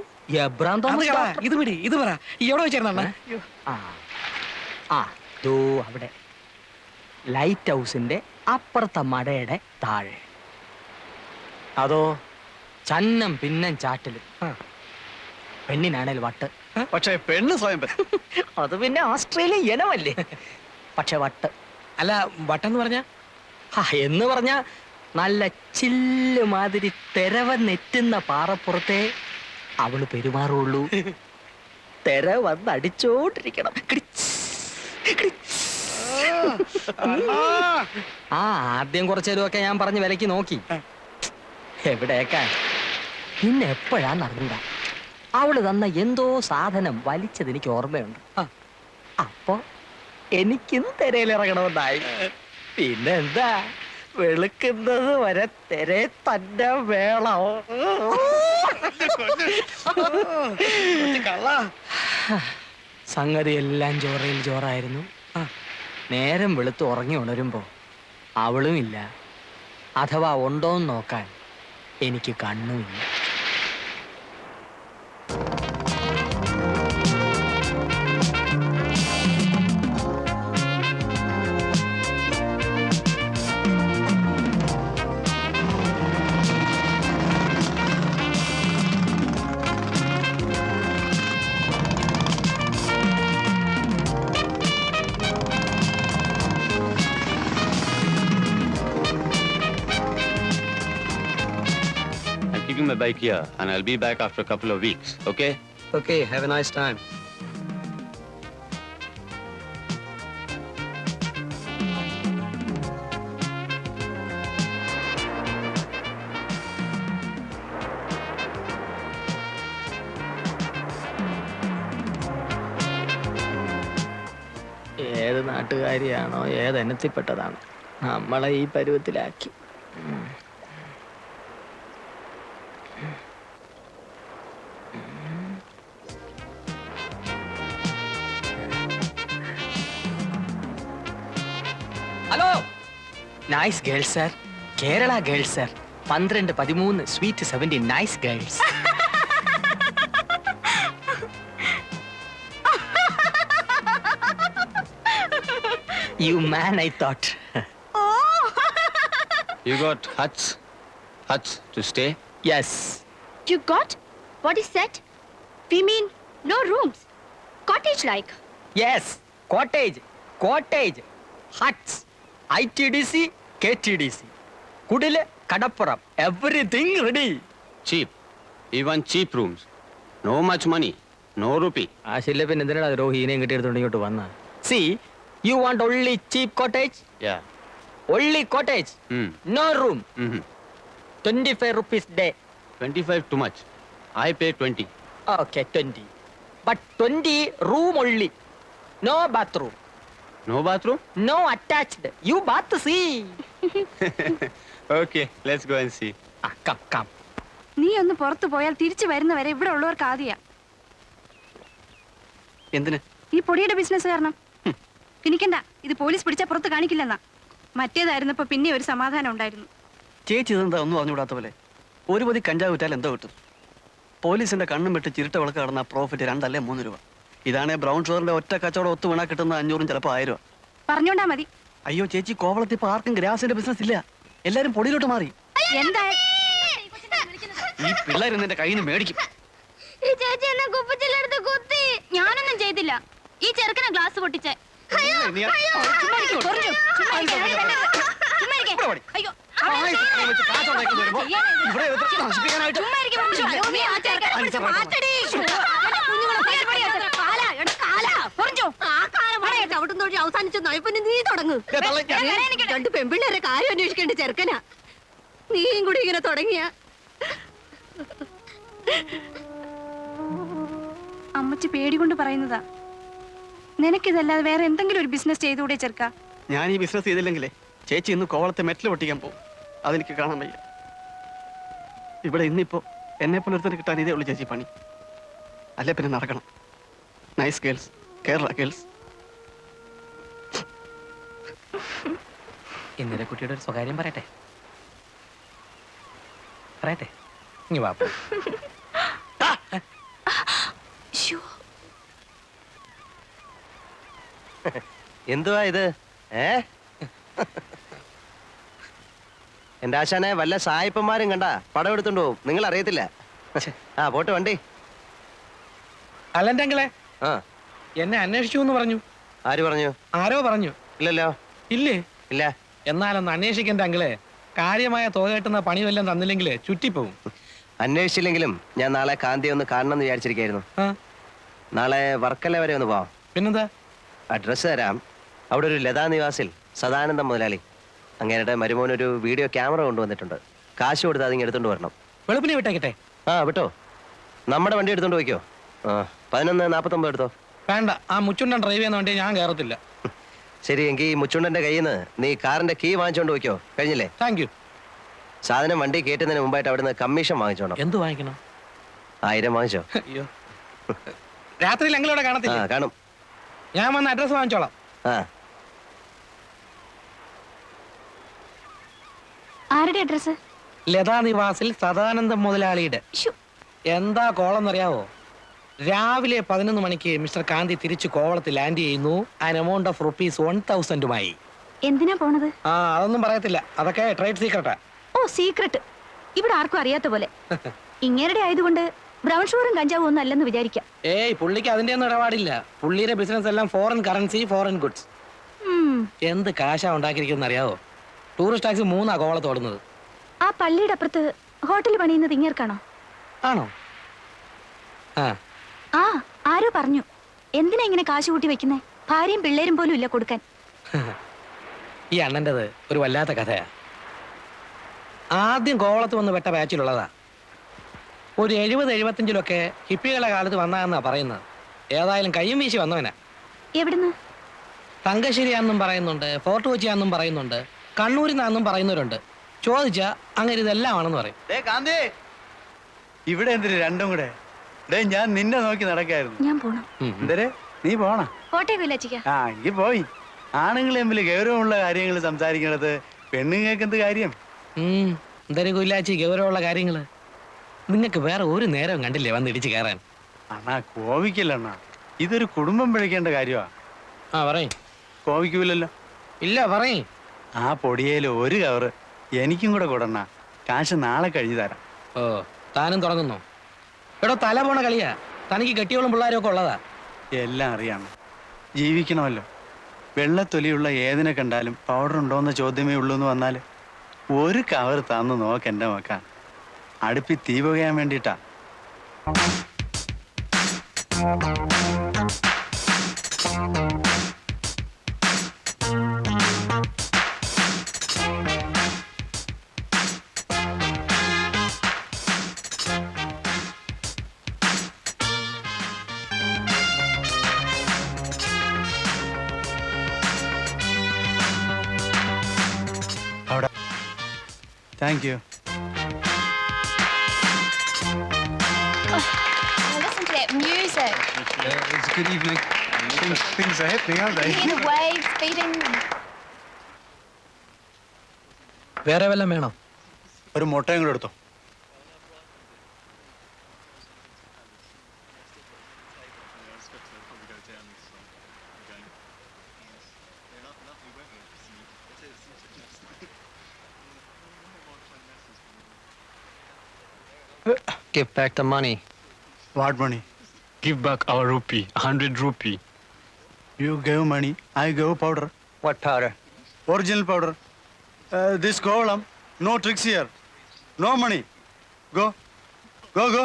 എബ്രാം തോമസ് ഡോക്ടർ? ഇത് പറ എവിടെ വെച്ചായിരുന്ന? ദോ അവിടെ ലൈറ്റ് ഹൗസിന്റെ അപ്പുറത്തെ മടയുടെ താഴെ. അതോ ചന്നം പിന്നം ചാറ്റലും, പെണ്ണിനാണേൽ വട്ട്. പക്ഷേ പെണ്ണ് സ്വയം അത് പിന്നെ ഓസ്ട്രേലിയ ഇനമല്ലേ. പക്ഷെ വട്ട്. അല്ല, വട്ടെന്ന് പറഞ്ഞ എന്ന് പറഞ്ഞ നല്ല ചില്ല് മാതിരി തെരവന്നെറ്റുന്ന പാറപ്പുറത്തെ അവള് പെരുമാറുള്ളൂ. തെര വന്നടിച്ചോണ്ടിരിക്കണം. ആദ്യം കുറച്ചേരുമൊക്കെ ഞാൻ പറഞ്ഞ് വിലക്ക് നോക്കി. എവിടേക്കാ പിന്നെ എപ്പോഴാന്ന് അറിഞ്ഞൂടാ അവള് തന്ന എന്തോ സാധനം വലിച്ചത് എനിക്ക് ഓർമ്മയുണ്ട്. അപ്പൊ എനിക്കും തിരയിലിറങ്ങണമെന്നായി. പിന്നെ എന്താ വെളുക്കുന്നത് വരെ തിരെ തന്നെ വേണം. സംഗതി എല്ലാം ജോറയിൽ ജോറായിരുന്നു. നേരം വെളുത്ത് ഉറങ്ങി ഉണരുമ്പോ അവളും ഇല്ല, അഥവാ ഉണ്ടോന്ന് നോക്കാൻ എനിക്ക് കണ്ണുമില്ല. Keeping my bike here, and I'll be back after a couple of weeks, okay? Okay, have a nice time. ഏത് നാട്ടുകാരിയാണോ ഏത് ഇനത്തിൽപ്പെട്ടതാണോ നമ്മളെ ഈ പരുവത്തിലാക്കി. Hello, nice girls sir, Kerala girls sir, 12, 13, sweet 17, nice girls. You man, I thought. You got huts? Huts to stay? Yes. You got? What is that? We mean no rooms. Cottage like. Yes. Cottage. Cottage. Huts. ITDC, KTDC. Kudile, Kadappuram. Everything ready. Cheap. Even cheap rooms. No much money. No rupee. ആ ശില്ലപ്പൻ എന്തിനാ രോഹിനെയും കിട്ടിയെടുത്തോണ്ട് ഇങ്ങോട്ട് വന്ന? See, you want only cheap cottage? Yeah. Only cottage. No room. 25 rupees day. 25 too much. I pay 20. Okay, 20. But 20 room only. No bathroom. No bathroom? No attached. You bath see. Okay, let's go and see. Come. നീ ഒന്ന് പുറത്തു പോയാൽ തിരിച്ചു വരുന്നവരെ ഇവിടെ ഉള്ളവർക്ക് ആദ്യ എന്തിന്? ഈ പൊടിയുടെ ബിസിനസ് കാരണം. എനിക്കണ്ട, ഇത് പോലീസ് പിടിച്ചാൽ പുറത്ത് കാണിക്കില്ലെന്നാ. മറ്റേതായിരുന്നപ്പോ പിന്നെ ഒരു സമാധാനം ഉണ്ടായിരുന്നു. ചേച്ചി ഇതെന്താ ഒന്നും അറിഞ്ഞുകൂടാത്ത പോലെ? ഒരു പൊതി കഞ്ചാവ് വിറ്റാൽ എന്തോ കിട്ടും? പോലീസിന്റെ കണ്ണും വെട്ട് ചിരുട്ട വിളക്ക് കടന്ന പ്രോഫിറ്റ് 2 അല്ലേ 3 രൂപ. ഇതാണേ ബ്രൗൺ ഷുഗറിന്റെ ഒറ്റ കച്ചവടം ഒത്തു വീണാ കിട്ടുന്ന 500 ചിലപ്പോൾ 1000 രൂപ. പറഞ്ഞോണ്ടാ മതി. അയ്യോ ചേച്ചി, കോവളത്തിൽ ഇപ്പൊ ആർക്കും ഗ്രാസിന്റെ ബിസിനസ് ഇല്ല. എല്ലാരും പൊടിയിലോട്ട് മാറി. എന്താ ഈ പിള്ളേർ എന്റെ കയ്യിൽ നിന്ന് മേടിക്കും. ഞാനൊന്നും ചെയ്തില്ല. ഈ ചെറുക്കനെ ഗ്ലാസ് പൊട്ടിച്ചേ. അവസാനിച്ച നയപ്പന്നെ നീ തുടങ്ങും. 2 പെൺപിള്ളേരെ കാര്യം അന്വേഷിക്കേണ്ട ചെറുക്കനാ. നീയും കൂടി ഇങ്ങനെ തുടങ്ങിയ. അമ്മച്ചി പേടി കൊണ്ട് പറയുന്നതാ. നിനക്കിതല്ലാതെ വേറെ എന്തെങ്കിലും ഒരു ബിസിനസ് ചെയ്തുകൂടെ ചെറുക്ക? ഞാൻ ഈ ബിസിനസ് ചെയ്തില്ലെങ്കിലേ ചേച്ചി ഇന്ന് കോവളത്തെ മെറ്റൽ പൊട്ടിക്കാൻ പോകും. അതെനിക്ക് കാണാൻ വയ്യ. ഇവിടെ ഇന്നിപ്പോ എന്നെ പോലെ ഒരുത്തന്നെ കിട്ടാൻ ഇതേ ഉള്ളു ചേച്ചി പണി. അല്ലേ പിന്നെ നടക്കണം. Nice girls, Kerala girls. ഇന്നലെ കുട്ടിയുടെ ഒരു സ്വകാര്യം പറയട്ടെ. ഇനി വാ. എന്തുവാ ഇത്? എന്റെ ആശാനെ വല്ല സായിപ്പന്മാരും കണ്ട പടം എടുത്തോണ്ട് പോകും. നിങ്ങൾ അറിയത്തില്ല. ആ പോട്ടെ വണ്ടി. അല്ലെങ്കിലേ ആ എന്നെ അന്വേഷിച്ചു എന്ന് പറഞ്ഞു. ആര് പറഞ്ഞു? ആരോ പറഞ്ഞു. ഇല്ലല്ലോ. ഇല്ലേ? ഇല്ല. എന്നാലൊന്ന് അന്വേഷിക്കണ്ട അങ്കിളെ. കാര്യമായ തുക കിട്ടുന്ന പണി വല്ലതും തന്നില്ലെങ്കിൽ ചുറ്റിപ്പോവും. അന്വേഷിച്ചില്ലെങ്കിലും ഞാൻ നാളെ കാന്തിയെ ഒന്ന് കാണണം എന്ന് വിചാരിച്ചിരിക്കായിരുന്നു. നാളെ വർക്കല വരെ ഒന്ന് പോവാം. പിന്നെന്താ? അഡ്രസ്സ് തരാം. അവിടെ ഒരു ലതാ നിവാസിൽ സദാനന്ദം മുതലാളി അങ്ങേരുടെ മരുമോനൊരു വീഡിയോ ക്യാമറ കൊണ്ടുവന്നിട്ടുണ്ട്. കാശ് കൊടുത്ത് അതിങ്ങ് എടുത്തോണ്ട് വരണം. വെളുപ്പിനെ വിട്ടേക്കട്ടെ. ആ വിട്ടോ, നമ്മുടെ വണ്ടി എടുത്തോണ്ട് പോയിക്കോ. 11:49 എടുത്തോ. വേണ്ട, ആ മുച്ചുണ്ടൻ ഡ്രൈവ് ചെയ്യുന്ന വണ്ടി ഞാൻ കയറത്തില്ല. ശരി, എങ്കിൽ ഈ മുച്ചുണ്ടന്റെ കയ്യിൽ നിന്ന് നീ കാറിന്റെ കീ വാങ്ങിച്ചോണ്ട് പോയിക്കോ. കഴിഞ്ഞില്ലേ? Thank you. സാധനം വണ്ടി കയറ്റുന്നതിന് മുമ്പായിട്ട് അവിടുന്ന് കമ്മീഷൻ വാങ്ങിച്ചോണം. എന്ത് വാങ്ങിക്കണം? 1000 വാങ്ങിച്ചോ. അയ്യോ, രാത്രിയിൽ എങ്കിലൂടെ ആ കാണത്തില്ല. കാണും. ഞാൻ വന്ന് അഡ്രസ് വാങ്ങിച്ചോളാം. ആ ആരുടെ അഡ്രസ്? ലതാ നിവാസിൽ സദാനന്ദ മുതലാളിയുടെ. എന്താ കോളെന്നറിയാവോ? രാവിലെ 11 മണിക്ക് മിസ്റ്റർ കാന്തി തിരിച്ചു കോവളത്തിൽ ലാൻഡ് ചെയ്യുന്നു. ആൻ എമൗണ്ട് ഓഫ് ₹1000 എന്തിനാ പോണത്? ആ, അതൊന്നും പറയത്തില്ല, അതൊക്കെ ട്രേഡ് സീക്രട്ടാ. ഓ, സീക്രട്ട്. ഇവിടെ ആർക്കും അറിയാത്ത പോലെ. ഇങ്ങേരുടെ ആയതുകൊണ്ട് ബ്രൗൺ ഷുഗറും കഞ്ചാവും ഒന്നും അല്ലെന്ന് വിചാരിക്കാം. ഏയ്, പുള്ളിക്ക് അതിന്റെ ഒന്നും ഇടപാടില്ല. പുള്ളിയുടെ ബിസിനസ് എല്ലാം ഫോറിൻ കറൻസി, ഫോറിൻ ഗുഡ്സ്. എന്ത് കാശാ ഉണ്ടാക്കിയിരിക്കുന്ന അറിയാവോ? ടൂറിസ്റ്റ് ടാക്സി 3 കോവളത്ത് ഓടുന്നത്. ആ പള്ളിയുടെ അപ്പുറത്ത് ഹോട്ടൽ പണിയുന്നത് ഇങ്ങേർക്കാണോ? ആണോ? ആ, ആ, ആരോ പറഞ്ഞു. എന്തിനാ ഇങ്ങനെ കാശ് കൂട്ടി വെക്കുന്നേ? ഭാര്യയും പിള്ളേരും പോലും ഇല്ല കൊടുക്കാൻ. ഈ അണ്ണൻ്റെത് ഒരു വല്ലാത്ത കഥയാ. ആദ്യം കോവളത്ത് വന്ന് വെട്ട ബാച്ചിലുള്ളതാ. ഒരു 70-75 ഹിപ്പികളുടെ കാലത്ത് വന്നാന്നാ പറയുന്നത്. ഏതായാലും കയ്യും വീശി വന്നവനാ. എവിടുന്ന്? തങ്കശ്ശേരിയാണെന്നും പറയുന്നുണ്ട്, ഫോർട്ട് കൊച്ചിയാണെന്നും പറയുന്നുണ്ട്, കണ്ണൂരിൽ നിന്നാണെന്നും പറയുന്നവരുണ്ട്. ചോദിച്ചാ അങ്ങനെ ഇതെല്ലാം ആണെന്ന് പറയും. കാന്തേ, ഇവിടെ എന്തിനു രണ്ടും കൂടെ? ഞാൻ നിന്നെ നോക്കി നടക്കായിരുന്നു. ഞാൻ പോണം. എന്തരെ നീ പോണ? കോട്ടയം വില്ലേജിക്ക. ആ, എങ്കിൽ പോയി. ആണുങ്ങൾ തമ്മിൽ ഗൗരവമുള്ള കാര്യങ്ങൾ സംസാരിക്കണത് പെണ്ണുങ്ങൾക്ക് എന്ത് കാര്യം? എന്തായാലും കൊല്ലാച്ചി ഗൗരവമുള്ള കാര്യങ്ങള്. നിങ്ങൾക്ക് വേറെ ഒരു നേരം കണ്ടില്ലേ വന്ന് ഇടിച്ച് കയറാൻ? അണ്ണാ കോപിക്കല്ലണ്ണ, ഇതൊരു കുടുംബം പിഴയ്ക്കേണ്ട കാര്യമാ. ആ, പറയും. കോപിക്കൂലല്ലോ? ഇല്ല, പറയും. ആ പൊടിയേല് ഒരു കവറ് എനിക്കും കൂടെ കൊടുണ്ണ. കാശ് നാളെ കഴിഞ്ഞു തരാം. ഓ, താനും തുടങ്ങുന്നു. എടോ, തല പോണ കളിയാ. തനിക്ക് കെട്ടിയോളും പിള്ളേരും ഒക്കെ ഉള്ളതാ. എല്ലാം അറിയാം, ജീവിക്കണമല്ലോ. വെള്ളത്തൊലിയുള്ള ഏതിനെ കണ്ടാലും പൗഡർ ഉണ്ടോയെന്ന ചോദ്യമേ ഉള്ളൂ എന്ന് വന്നാൽ ഒരു കവർ തന്നു നോക്കെൻ്റെ മക്ക. അടുപ്പി തീ പുകയാൻ വേണ്ടിയിട്ടാ. Thank you. Listen to that music. It's a good evening. Things are happening, aren't they? Hear the waves beating. വേറെ വല്ലതും വേണോ? ഒരു മുട്ടയും കൂടെ എടുത്തോ. Give back the money. What money? Give back our rupee, 100 rupee. You gave money, I gave powder. What powder? Original powder. This column, no tricks here. No money. Go. Go, go.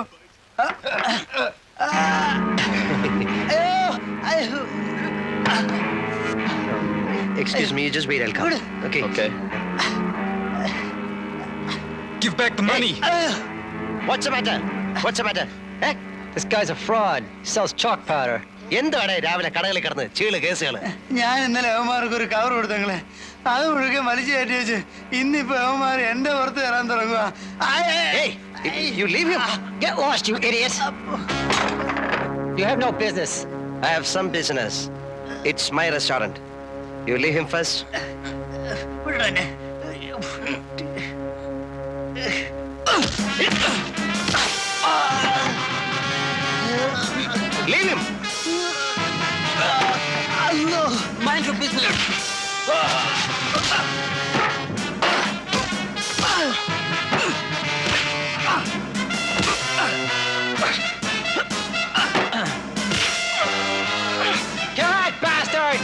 Excuse me, just wait, I'll come. Okay. Okay. Give back the money. What's the matter? What's the matter? Eh? This guy's a fraud. He sells chalk powder. എന്താണ് രാവിലെ കടകളിൽ കിടന്ന് ചീള് കേസുകള്? ഞാൻ ഇന്നലെ അവന്മാർക്ക് ഒരു cover കൊടുത്തങ്ങളെ, അത് മുഴുക്കെ വലിച്ചു കയറ്റി വെച്ച് ഇന്നിപ്പോ അവന്മാർ എന്റെ പുറത്ത് തരാൻ തുടങ്ങുക. Hey, you leave him. Get lost, you idiot! You have no business. I have some business. It's my restaurant. You leave him first. Leave him. Mind your business. Come on, bastard!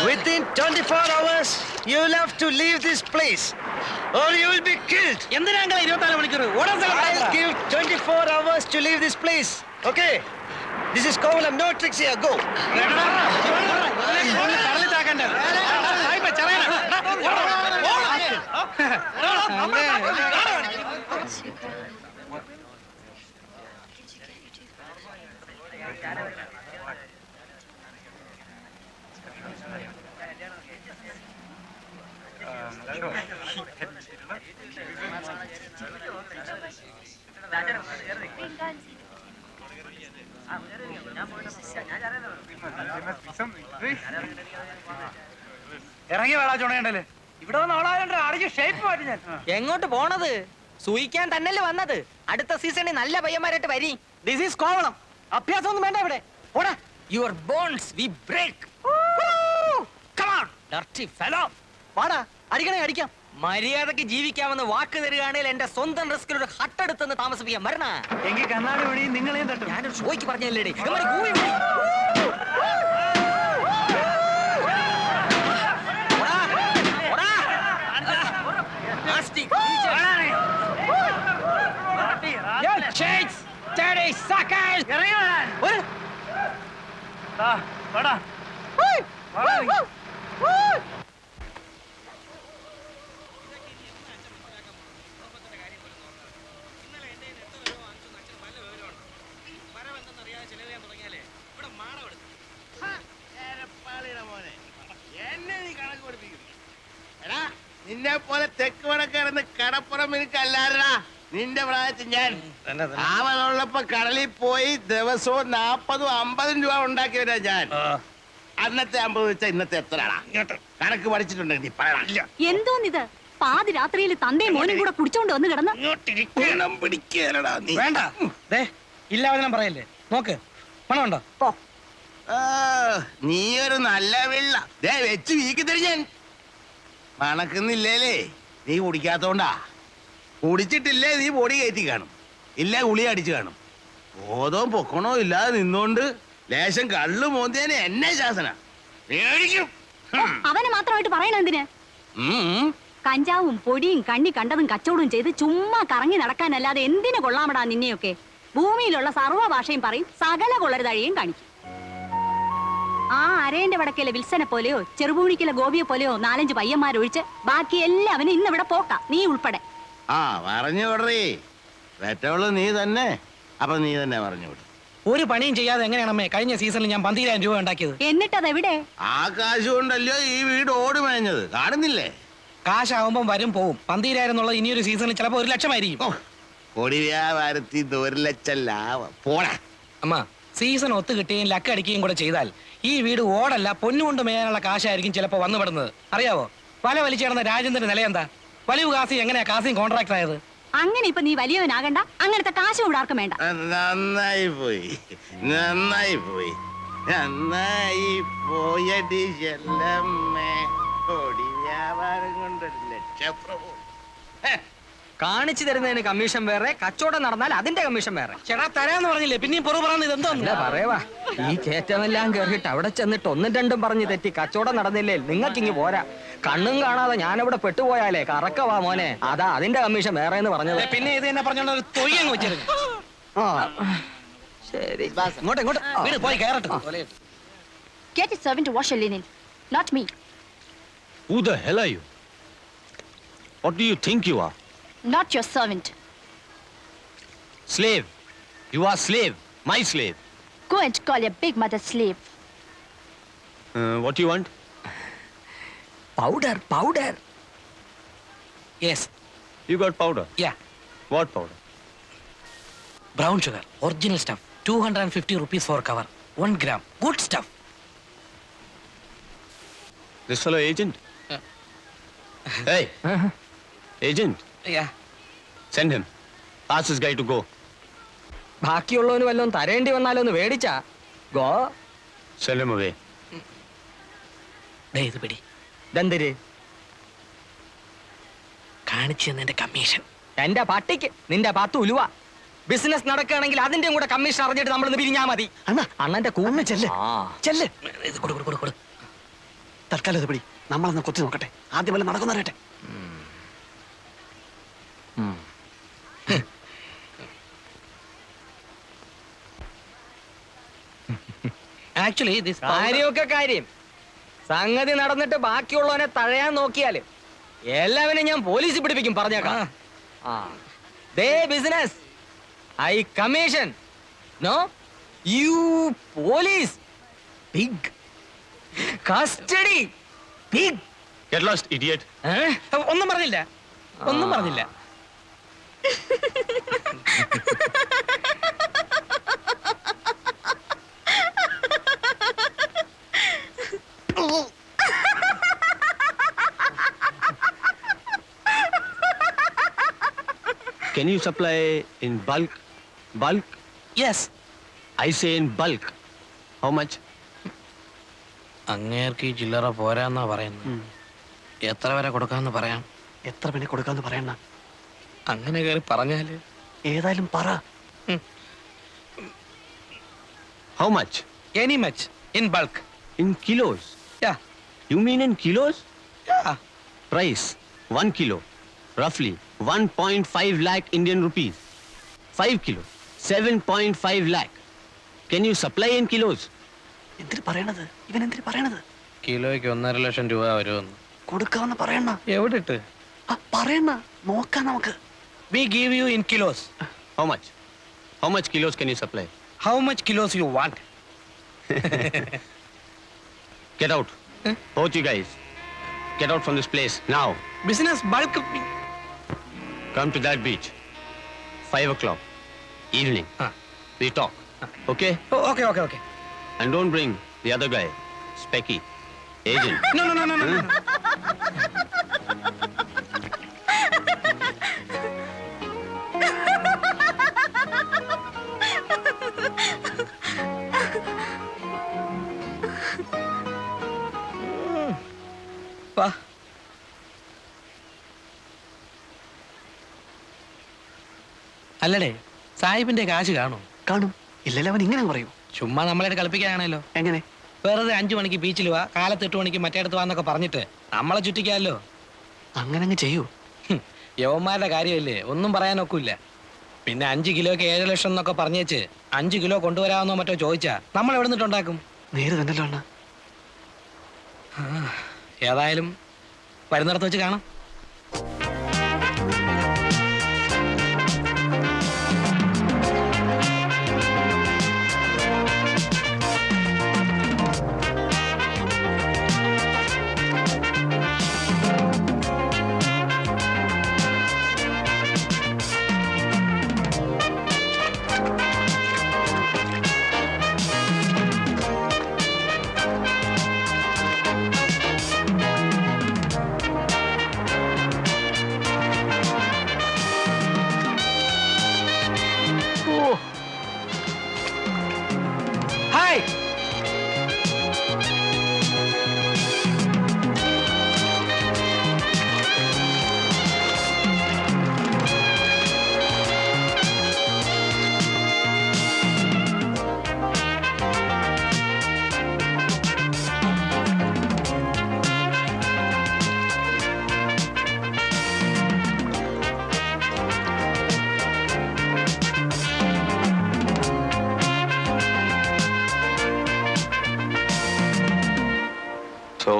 Within 24 hours, you'll have to leave this place, or you will be killed. എന്തിനാ 24 മണിക്കൂർ ഓടാൻ I'll give 24 hours to leave this place. Okay? This is Kovalam, no tricks here. Go. ഇറങ്ങി വേടാ ചുണയണ്ടല്ലേ ഇവിടെ വന്ന് ആളായതുകൊണ്ട് അടിച്ച് shape മാറ്റി ഞാൻ. എങ്ങോട്ട് പോണത്? സൂയിക്കാൻ തന്നെയല്ലേ വന്നത്. അടുത്ത സീസണിൽ നല്ല പയ്യന്മാരായിട്ട് വരി. This is Kovalam. അഭ്യാസം ഒന്നും വേണ്ട ഇവിടെ. ഓടാ. Your bones we break. Come on dirty fellow. വാടാ, അടിക്കണേ അടിക്കാം. മര്യാദക്ക് ജീവിക്കാമെന്ന് വാക്ക് തരികയാണെങ്കിൽ എന്റെ സ്വന്തം റിസ്കിൽ ഒരു ഹട്ടെടുത്തെന്ന് താമസിപ്പിക്കാൻ വരണ. എങ്കിൽ കണ്ണാടി വഴി നിങ്ങളെയും തട്ടും. ഞാനൊരു ഷോയ്ക്ക് പറഞ്ഞല്ലേ. നിന്നെ പോലെ തെക്ക് വടക്കിടന്ന് കടപ്പുറം എനിക്കല്ലാരടാ. നിന്റെ പ്രായത്തിൽ ഞാൻ അവനുള്ളപ്പോ കടലിൽ പോയി ദിവസവും 40-50 രൂപ ഉണ്ടാക്കിയവരാ ഞാൻ. അന്നത്തെ 50 വെച്ചാ ഇന്നത്തെ എത്രയാടാ? കണക്ക് പഠിച്ചിട്ടുണ്ടെങ്കിൽ നീ പറയണം. എന്തോന്നിത്? പാതി രാത്രിയിൽ തന്തയും മോനും കൂടെ കുടിച്ചോണ്ട് വന്ന് കിടന്ന് പിടിക്കലടാ നീ. വേണ്ട ഇല്ലാവചനം പറയല്ലേ. നോക്ക്, പണമുണ്ടോ? നീ ഒരു നല്ല വെള്ള വെച്ച് വീക്കി തരും ഞാൻ. മണക്കുന്നില്ലേലേ നീ കുടിക്കാത്തോണ്ടാ. കുടിച്ചിട്ടില്ലേ നീ പൊടി കയറ്റി കാണും, ഇല്ല ഗുളി അടിച്ചു കാണും. ബോധവും പൊക്കണോ ഇല്ലാതെ നിന്നോണ്ട് ലേശം കള്ളു മോന്തിയനെ എന്നെ ശാസന മേടിക്കും. അവനെ മാത്രമായിട്ട് പറയണ എന്തിന്? കഞ്ചാവും പൊടിയും കണ്ണി കണ്ടതും കച്ചവടവും ചെയ്ത് ചുമ്മാ കറങ്ങി നടക്കാനല്ലാതെ എന്തിനു കൊള്ളാമടാ നിന്നെയൊക്കെ. ഭൂമിയിലുള്ള സർവ്വ ഭാഷയും പറയും, സകല കൊള്ളരുതാഴിയും കാണിക്കും. ആ അരേന്റെ വടക്കയിലെ വിൽസനെ പോലെയോ ചെറുപൂണിക്കിലെ ഗോപിയെ പോലെയോ 4-5 പയ്യന്മാരൊഴിച്ച് ബാക്കി എല്ലാവരും ഇന്നിവിടെ പോക്കാം, നീ ഉൾപ്പെടെ. ആ പറഞ്ഞു വിടറേ, പെറ്റവള് നീ തന്നെ. അപ്പൊ നീ തന്നെ പറഞ്ഞു വിടും. ഒരു പണിയും ചെയ്യാതെ എങ്ങനെയാണമ്മേ കഴിഞ്ഞ സീസണിൽ ഞാൻ 12,000 രൂപ ഉണ്ടാക്കിയത്? എന്നിട്ടതെവിടെ? ആ കാശ് കൊണ്ടല്ലോ ഈ വീട് ഓടി മേഞ്ഞത്, കാണുന്നില്ലേ? കാശാവുമ്പം വരും പോവും. 12,000 എന്നുള്ളത് ഇനിയൊരു സീസണിൽ ചിലപ്പോ 1 ലക്ഷമായിരിക്കും. കൊടി വ്യാപാരത്തിൽ 1 ലക്ഷം ലാഭം പോടാ. അമ്മ, സീസൺ ഒത്തു കിട്ടുകയും ലക്ക് അടിക്കുകയും കൂടെ ചെയ്താൽ ഈ വീട് ഓടല്ല പൊന്നുകൊണ്ട് മേയാനുള്ള കാശായിരിക്കും ചിലപ്പോ വന്നുപെടുന്നത്. അറിയാവോ? വല വലിച്ചേർന്ന രാജേന്ദ്രന്റെ നില എന്താ? വലിയ കാസി എങ്ങനെയാ കാസിയും കോൺട്രാക്ടർ ആയത്? അങ്ങനെ ഇപ്പൊ നീ വലിയവനാകണ്ട, അങ്ങനത്തെ കാശ് ഇവിടെ ആർക്കും വേണ്ട. നന്നായി പോയി, നന്നായി പോയി, നന്നായി പോയടി ചെല്ലമ്മേ. കൊടി വ്യാപാരം കൊണ്ട് 1 ലക്ഷം പ്രഭു. കാണിച്ചു തരുന്നതിന് കമ്മീഷൻ വേറെ, കച്ചവടം നടന്നാൽ അതിന്റെ കമ്മീഷൻ വേറെ. ചേട്ടാ തരാന്ന് പറഞ്ഞില്ലേ, പിന്നെയും പുറു പറയുന്നത് അല്ല എന്തോന്ന്? പറയവാ, ഈ കയറ്റമെല്ലാം കേറിയിട്ട് അവിടെ ചെന്നിട്ട് 1-2 പറഞ്ഞ് തെറ്റി കച്ചവടം നടന്നില്ലേ നിങ്ങൾക്ക് ഇങ്ങ് പോരാ. കണ്ണും കാണാതെ ഞാനവിടെ പെട്ടുപോയാലേ കറക്കവാ മോനെ. അതാ അതിന്റെ കമ്മീഷൻ വേറെ എന്ന് പറഞ്ഞത്. പിന്നെ ഇത് തന്നെ പറഞ്ഞോണ്ട് ഒരു തൊയ്യങ്ങ് വെച്ചിരുന്നു. ശരി, ഇങ്ങോട്ട് ഇങ്ങോട്ട് വീട് പോയി കയറട്ടെ. Get a servant to wash your linen, not me. Who the hell are you? What do you think you are? Not your servant. Slave. You are slave. My slave. Go and call your big mother slave. What do you want? Powder powder. Yes, You got powder. Yeah, What powder? brown sugar, original stuff, 250 rupees for cover, 1 gram, good stuff. This fellow agent? Hey, agent. Yeah. Send him. Ask this guy to go. ബാക്കിയുള്ളവന് വല്ലതും തരേണ്ടി വന്നാലോ ഒന്ന് മേടിച്ചാ go. Send him away. ഇത് പിടി. ദന്തര് കാണിച്ചു തന്നതിന്റെ commission. എന്റെ പട്ടിക്ക് നിന്റെ 10 ഉലുവ. ബിസിനസ് നടക്കുകയാണെങ്കിൽ അതിന്റെയും കൂടെ കമ്മീഷൻ അറിഞ്ഞിട്ട് നമ്മളൊന്ന് പിരിഞ്ഞാ മതി. അണ്ണന്റെ കൂന്ന് ചെല്ല് ചെല്ല്. ഇത് കൊടു കൊടു കൊടു കൊടു. തൽക്കാലം ഇത് പിടി, നമ്മളൊന്ന് കൊത്തി നോക്കട്ടെ. ആദ്യം വല്ല നടക്കുന്നറിയട്ടെ. ആക്ച്വലി ദിസ് കാര്യമൊക്കെ കാര്യം. സംഗതി നടന്നിട്ട് ബാക്കിയുള്ളവനെ തഴയാൻ നോക്കിയാല് എല്ലാവരെയും ഞാൻ പോലീസിൽ പിടിപ്പിക്കും, പറഞ്ഞേക്കാം. ദേ business, I commission, no you police, pig custody, pig. Get lost, idiot. ഒന്നും പറഞ്ഞില്ല, ഒന്നും പറഞ്ഞില്ല. Can you supply in bulk? Bulk? Yes. I say in bulk. How much? അങ്ങേർക്ക് ഈ ചില്ലറ പോരാന്നാ പറയുന്നത്. എത്ര വരെ കൊടുക്കാന്ന് പറയാം. എത്ര പിന്നെ കൊടുക്കാന്ന് പറയണ? അങ്ങനെ കയറി പറഞ്ഞാല് ഏതായാലും പറ. How much? Any much in bulk. In kilos? Yeah. You mean in kilos? Yeah. Price 1 kilo, roughly 1.5 lakh Indian rupees. 5 kilo, 7.5 lakh. Can you supply in kilos? എന്തിനു പറയണത്? ഇവൻ എന്തിനു പറയണത്? കിലോയ്ക്ക് 1.5 ലക്ഷം രൂപ വരുമെന്ന്. കൊടുക്കാന്ന് പറയണ. എവിടെ ഇട്ട് പറയണ, നോക്കാം നമുക്ക്. We give you in kilos. How much? How much kilos can you supply? How much kilos you want? Get out. Both you guys. Get out from this place now. Business bulk. Come to that beach. 5 o'clock. Evening. We talk. Okay? Oh, okay, okay, okay. And don't bring the other guy, Specky, agent. No, no, no, no, no, no. വാ. അല്ലടേ, സാഹിബിന്റെ കാശ് കാണും. കാണും. ഇല്ലല്ലോ, അവൻ ഇങ്ങനെ പറയൂ. ചുമ്മാ നമ്മളെ കളിപ്പിക്കാനാണല്ലോ. എങ്ങനെ? വെറുതെ 5 മണിക്ക് ബീച്ചിൽ വാ, കാലത്ത് 8 മണിക്ക് മറ്റേടത്ത് വാന്നൊക്കെ പറഞ്ഞിട്ട് നമ്മളെ ചുറ്റിക്കാമല്ലോ. അങ്ങനെ അങ്ങ് ചെയ്യൂ. യവന്മാരുടെ കാര്യമല്ലേ, ഒന്നും പറയാനൊക്കില്ല. പിന്നെ 5 കിലോയ്ക്ക് 7 ലക്ഷം എന്നൊക്കെ പറഞ്ഞേച്ച് 5 കിലോ കൊണ്ടുവരാമെന്നോ മറ്റോ ചോദിച്ചാ നമ്മൾ എവിടെ നിന്നിട്ടുണ്ടാക്കും? നേര് തന്നല്ലോ അണ്ണ. ഏതായാലും വരുന്നിടത്ത് വെച്ച് കാണാം. Hi. So,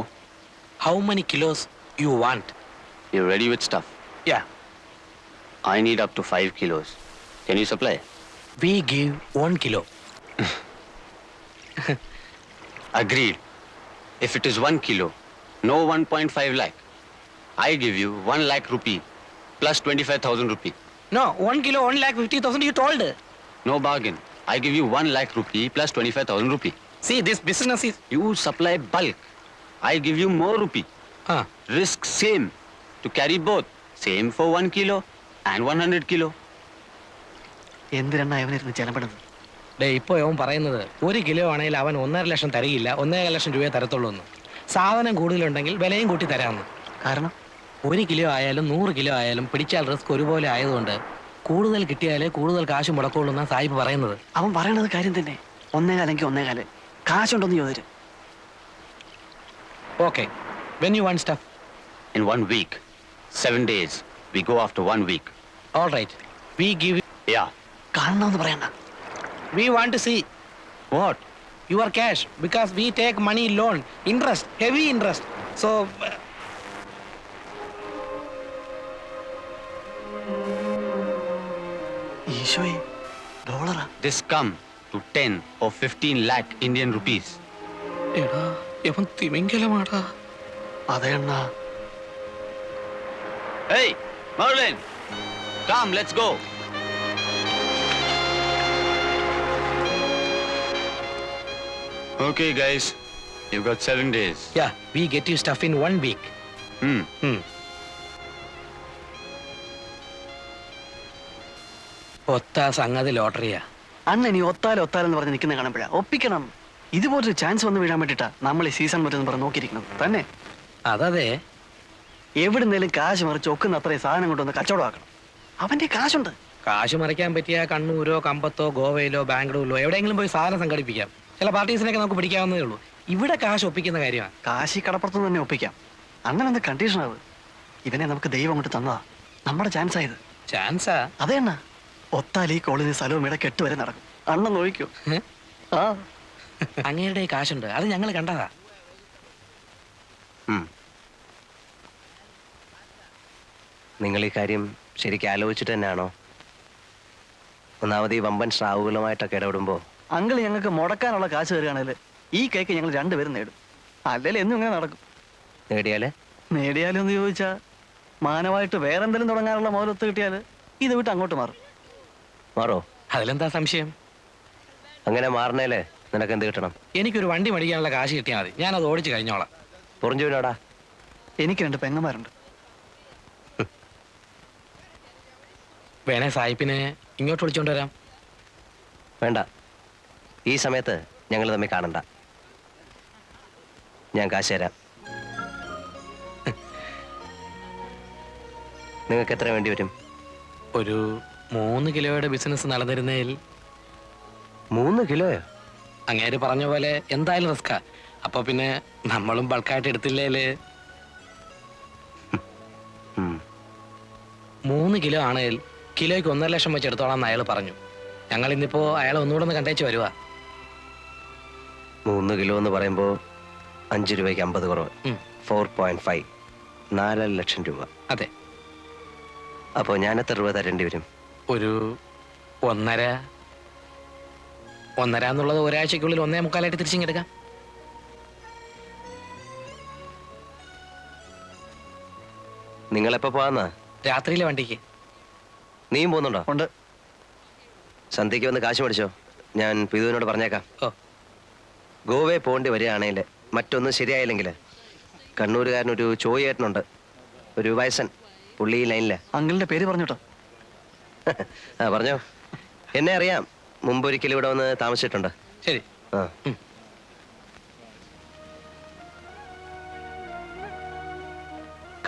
How many kilos you want? you're ready with stuff? Yeah. I need up to 5 kilos. Can you supply? We give 1 kilo. Agreed. If it is 1 kilo, no 1.5 lakh. I give you 1 lakh rupee plus 25,000 rupee. No, 1 kilo 1,50,000 you told. No bargain. I give you 1 lakh rupee plus 25,000 rupee. See, this business is... You supply bulk. I give you more rupee. Risk same. To carry both. Same for 1 kilo and 100 kilo. എന്തിനാണ് അവനിരുന്ന് ചെലപ്പെടുന്നത്? Day, ഇപ്പൊ അവൻ പറയുന്നത് 1 kilo ആണെങ്കിൽ അവൻ 1.5 ലക്ഷം തരികയില്ല, 1.5 ലക്ഷം രൂപയെ തരത്തുള്ളൂ എന്ന്. സാധനം കൂടുതലുണ്ടെങ്കിൽ വിലയും കൂട്ടി തരാമെന്ന്. കാരണം 1 കിലോ ആയാലും 100 കിലോ ആയാലും പിടിച്ചാൽ റിസ്ക് ഒരുപോലെ ആയതുകൊണ്ട് കൂടുതൽ കിട്ടിയാലേ കൂടുതൽ കാശ് മുടക്കുള്ളൂ എന്നാണ് സാഹിബ് പറയുന്നത്. അവൻ പറയണത് കാര്യം തന്നെ. 1.25 അല്ലെങ്കിൽ 1.25 കാശുണ്ടോന്ന് ചോദിച്ചു. Okay. When you want stuff? In 1 week. 7 days. We go after 1 week. All right. We give you... Yeah. കാണണമെന്ന് പറയണ്ട. We want to see What? your cash because we take money loan. Interest. Heavy interest. So... ഈശോയെ, ഡോളറാ? This come to 10 or 15 lakh Indian rupees. എടാ, ഇവൻ തിമിംഗലമാടാ. അതെ അണ്ണാ. Hey, Merlin! Come, let's go. Okay, guys. You've got 7 days. Yeah, we get you stuff in 1 week. ഒത്ത സംഗതി ലോട്ടറിയാ. അണ്ണ നീ ഒത്താലെന്ന് പറഞ്ഞ് നിൽക്കുന്ന കാണുമ്പോഴാ ഒപ്പിക്കണം. ഇതുപോലൊരു ചാൻസ് വന്ന് വീഴാൻ വേണ്ടിട്ടാ നമ്മൾ ഈ സീസൺ മറ്റെന്ന് പറഞ്ഞ് നോക്കിയിരിക്കുന്നത് തന്നെ. അതതെ. എവിടുന്നേലും കാശ് മറിച്ച് ഒക്കുന്ന അത്രയും സാധനം കൊണ്ടുവന്ന് കച്ചവടമാക്കണം. അവന്റെ കാശുണ്ട്. കാശ് മറിക്കാൻ പറ്റിയ കണ്ണൂരോ കമ്പത്തോ ഗോവയിലോ ബാംഗ്ലൂരിലോ എവിടെയെങ്കിലും പോയി സാധനം സംഘടിപ്പിക്കാം. ചില പാർട്ടീസിനൊക്കെ നമുക്ക് പിടിക്കാവുന്നതേ ഉള്ളൂ. ഇവിടെ കാശ് ഒപ്പിക്കുന്ന കാര്യമാണ്. കാശി കടപ്പുറത്ത് തന്നെ ഒപ്പിക്കാം. അങ്ങനെ എന്ത് കണ്ടീഷനാവ്? ഇവനെ നമുക്ക് ദൈവം കൊണ്ട് തന്നതാ. നമ്മുടെ ചാൻസ് ആയത്. ചാൻസാ? അതെ അണ്ണ. ഒത്താൽ ഈ കോളേജ് സ്ഥലവും ഇവിടെ കെട്ടുവരെ നടക്കും. അണ്ണൻ നോക്കിക്കോ. ആ, അങ്ങയുടെ കാശുണ്ട്, അത് ഞങ്ങൾ കണ്ടതാ. നിങ്ങൾ ഈ കാര്യം ശരിക്കും ആലോചിച്ചിട്ട് തന്നെയാണോ? ഒന്നാമത് ഈ വമ്പൻ സ്രാവുകളുമായിട്ടൊക്കെ ഇടപെടുമ്പോൾ അങ്കിൾ ഞങ്ങൾക്ക് മുടക്കാനുള്ള കാശ് തരികയാണെങ്കിൽ ഈ കേക്ക് ഞങ്ങൾ രണ്ടുപേരും നേടും. അല്ലെങ്കിൽ എന്നും ഇങ്ങനെ നടക്കും. നേടിയാലെന്ന് ചോദിച്ചാ മാനമായിട്ട് വേറെന്തെങ്കിലും തുടങ്ങാനുള്ള മുതലൊത്ത് കിട്ടിയാൽ ഇത് വിട്ട് അങ്ങോട്ട് മാറോ? അതിലെന്താ സംശയം? അങ്ങനെ മാറണേലേ നിനക്ക് എന്ത് കിട്ടണം? എനിക്കൊരു വണ്ടി മേടിക്കാനുള്ള കാശ് കിട്ടിയാൽ മതി. ഞാനത് ഓടിച്ച് കഴിഞ്ഞോളാം. പൊറിഞ്ചുവിനോടാ? എനിക്ക് 2 പെങ്ങന്മാരുണ്ട്. വേണേ സായിപ്പിനെ ഇങ്ങോട്ട് വിളിച്ചോണ്ട് വരാം. വേണ്ട, ഈ സമയത്ത് ഞങ്ങൾ തമ്മിൽ കാണണ്ട. ഞാൻ കാശ് തരാം. നിങ്ങൾക്ക് എത്ര വേണ്ടി വരും? ഒരു 3 കിലോയുടെ ബിസിനസ് നടന്നിരുന്നതിൽ. 3 കിലോയോ? അങ്ങേര് പറഞ്ഞ പോലെ എന്തായാലും റിസ്കാ. അപ്പൊ പിന്നെ നമ്മളും ബൾക്കായിട്ട് എടുത്തില്ലേല്. 3 കിലോ ആണെങ്കിൽ കിലോയ്ക്ക് 1.5 ലക്ഷം വെച്ച് എടുത്തോളാം എന്ന് അയാൾ പറഞ്ഞു. ഞങ്ങൾ ഇന്നിപ്പോ അയാളെ ഒന്നുകൂടെ ഒന്ന് കണ്ടേച്ച് വരുവാ. 3 കിലോ എന്ന് പറയുമ്പോൾ 5 രൂപയ്ക്ക് 50 കുറവ്. 4.5 4 ലക്ഷം രൂപ. അതെ. അപ്പോൾ ഞാൻ എത്ര രൂപ തരേണ്ടി വരും? ഒരു 1.5 എന്നുള്ളത് ഒരാഴ്ചക്കുള്ളിൽ 1.25 തിരിച്ചിങ്ങെടുക്കാം. നിങ്ങളെപ്പോ പോവാന്നാ? രാത്രിയിലെ വണ്ടിക്ക്. നീയും പോകുന്നുണ്ടോ? ഉണ്ട്. സന്ധ്യയ്ക്ക് വന്ന് കാശ് മേടിച്ചോ, ഞാൻ പിതുവിനോട് പറഞ്ഞേക്കാം. ഗോവയിൽ പോകേണ്ടി വരികയാണെങ്കിൽ മറ്റൊന്നും ശരിയായില്ലെങ്കിൽ കണ്ണൂരുകാരനൊരു ചോയേട്ടനുണ്ട്, ഒരു വയസ്സൻ, പുള്ളി ലൈനില്ല. അങ്കിളിന്റെ പേര് പറഞ്ഞോട്ടോ? ആ പറഞ്ഞോ. എന്നെ അറിയാം, മുമ്പൊരിക്കലും ഇവിടെ വന്ന് താമസിച്ചിട്ടുണ്ട്. ശരി. ആ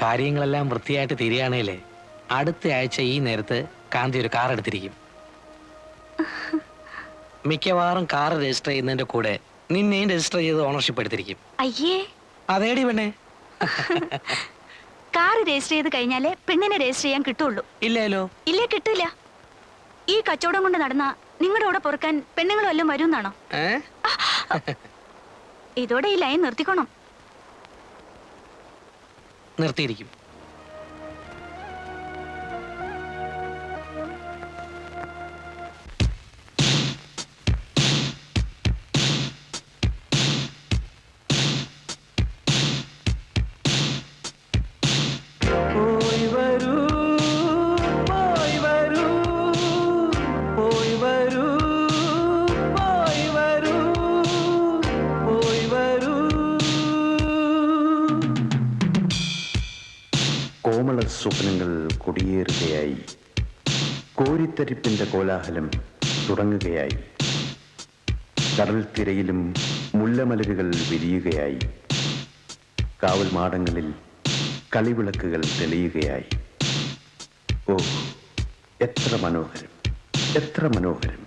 കാര്യങ്ങളെല്ലാം വൃത്തിയായിട്ട് തീരുകയാണേലേ അടുത്ത ആഴ്ച ഈ നേരത്ത് കാന്തി ഒരു കാർ എടുത്തിരിക്കും. മിക്കവാറും കാർ രജിസ്റ്റർ ചെയ്യുന്നതിന്റെ കൂടെ നിന്നെയും രജിസ്റ്റർ ചെയ്ത് ഓണർഷിപ്പ് എടുത്തിരിക്കും. അയ്യേ, അതേടി പെണ്ണേ. കാർ രജിസ്റ്റർ ചെയ്ത് കഴിഞ്ഞാലേ പെണ്ണിനെ രജിസ്റ്റർ ചെയ്യാൻ കിട്ടുള്ളൂ. ഇല്ലല്ലോ. ഇല്ലേ, കിട്ടില്ല. ഈ കച്ചവടം കൊണ്ട് നടന്ന നിങ്ങളുടെ കൂടെ പൊറുക്കാൻ പെണ്ണുങ്ങളും എല്ലാം വരുന്നാണോ? ഇതോടെ ഈ ലൈൻ നിർത്തിക്കോണം. നിർത്തിയിരിക്കും. കോമള സ്വപ്നങ്ങൾ കൊടിയേറുകയായി, കോരിത്തരിപ്പിന്റെ കോലാഹലം തുടങ്ങുകയായി, കടൽ തിരയിലും മുല്ലമലരുകൾ വിരിയുകയായി, കാവൽ മാടങ്ങളിൽ കളിവിളക്കുകൾ തെളിയുകയായി. ഓ, എത്ര മനോഹരം, എത്ര മനോഹരം.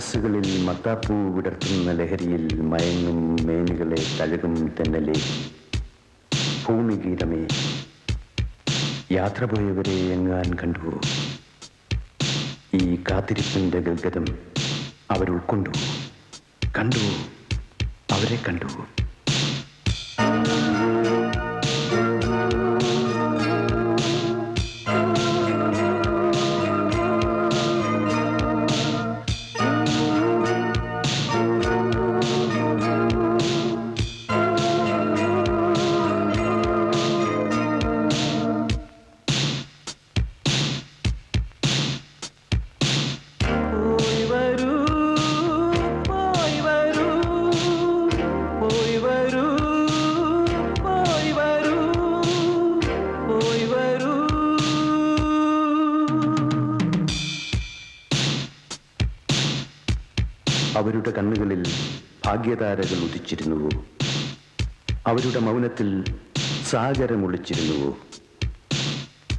മനസ്സുകളിൽ മത്താപ്പൂ വിടർത്തുന്ന ലഹരിയിൽ മയങ്ങും മേനികളെ തഴുകും തെന്നലെ ഭൂമിഗീതമേ യാത്ര പോയവരെ എങ്ങാൻ കണ്ടുവോ? ഈ കാത്തിരിപ്പിന്റെ ഗൽഗതം അവരുൾക്കൊണ്ടു കണ്ടുവോ? അവരെ കണ്ടുവോ? അവരുടെ കണ്ണുകളിൽ ഭാഗ്യതാരകൾ ഉദിച്ചിരുന്നുവോ? അവരുടെ മൗനത്തിൽ സാഗരമൊളിച്ചിരുന്നുവോ?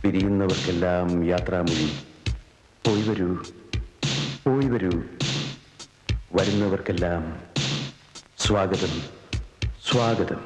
പിരിയുന്നവർക്കെല്ലാം യാത്രാമൊഴി പോയി വരൂ, പോയി വരൂ. വരുന്നവർക്കെല്ലാം സ്വാഗതം, സ്വാഗതം.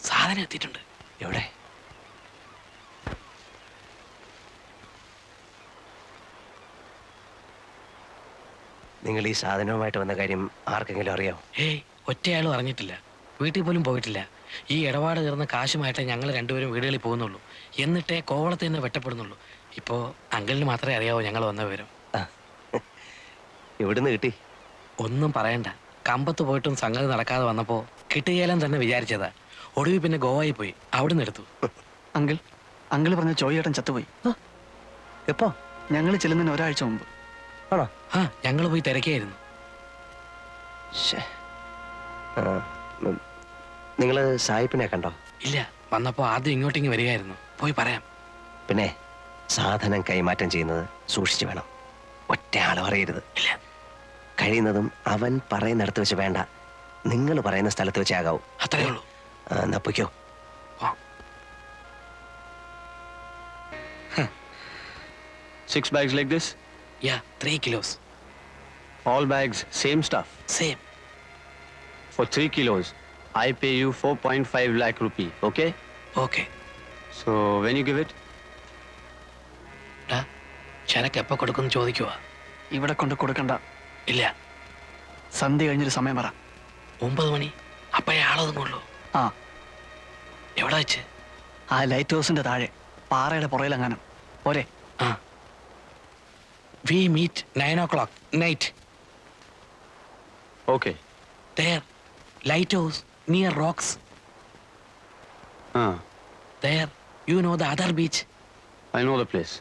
സാധനം എത്തിയിട്ടുണ്ട്. എവിടെ? നിങ്ങൾ ഈ സാധനവുമായിട്ട് വന്ന കാര്യം ആർക്കെങ്കിലും അറിയാമോ? ഏയ്, ഒറ്റയാളും അറിഞ്ഞിട്ടില്ല. വീട്ടിൽ പോലും പോയിട്ടില്ല. ഈ ഇടപാട് തീർന്ന കാശുമായിട്ടേ ഞങ്ങൾ രണ്ടുപേരും വീടുകളിൽ പോകുന്നുള്ളൂ. എന്നിട്ടേ കോവളത്തിൽ നിന്ന് വെട്ടപ്പെടുന്നുള്ളൂ. ഇപ്പോ അങ്കിളിന് മാത്രമേ അറിയാവൂ ഞങ്ങൾ വന്ന വിവരം. എവിടുന്ന് കിട്ടി? ഒന്നും പറയണ്ട. കമ്പത്ത് പോയിട്ടും സംഗതി നടക്കാതെ വന്നപ്പോ കിട്ടുകയില്ലെന്ന് തന്നെ വിചാരിച്ചതാ. ഒടുവിൽ പിന്നെ ഗോവയിൽ പോയി അവിടുന്ന് എടുത്തു. അങ്കിൾ പറഞ്ഞ ചോയ്യേട്ടൻ ചത്തുപോയി. എപ്പോ? ഞങ്ങൾ ചെല്ലുന്നതിന് ഒരാഴ്ച മുമ്പ്. ആണോ? ആ, ഞങ്ങൾ പോയി തിരക്കായിരുന്നു. നിങ്ങള് സായിപ്പിനെ കണ്ടോ? ഇല്ല, വന്നപ്പോ ആദ്യം ഇങ്ങോട്ടേക്ക് വരികയായിരുന്നു. പോയി പറയാം. പിന്നെ സാധനം കൈമാറ്റം ചെയ്യുന്നത് സൂക്ഷിച്ചു വേണം. ഒറ്റ ആളും അറിയരുത്. ഇല്ല, കഴിയുന്നതും അവൻ പറയുന്നിടത്ത് വെച്ച് വേണ്ട, നിങ്ങൾ പറയുന്ന സ്ഥലത്ത് വെച്ചാകാവൂ. അത്രേ ഉള്ളൂ. എന്നാ പൊയ്ക്കോ. 6 bags like this? Yeah, 3 kilos. All bags, same stuff. Same. For 3 kilos, I pay you 4.5 lakh rupee, okay? Okay. So, when you give it? ചരക്ക് എപ്പോ കൊടുക്കുന്നു ചോദിക്കുവാ. ഇവിടെ കൊണ്ട് കൊടുക്കണ്ട. ഇല്ല, സന്ധ്യ കഴിഞ്ഞൊരു സമയം പറ. 9 മണി. അപ്പോഴേ ആളൊതുങ്ങുള്ളൂ. ആ, എവിടെ വെച്ച്? ആ ലൈറ്റ് ഹൗസിന്റെ താഴെ പാറയുടെ പുറയിലെങ്ങാനും. പോരെ? ആ. We meet 9 o'clock night. Okay. There, lighthouse near rocks. There, you know the other beach. I know the place.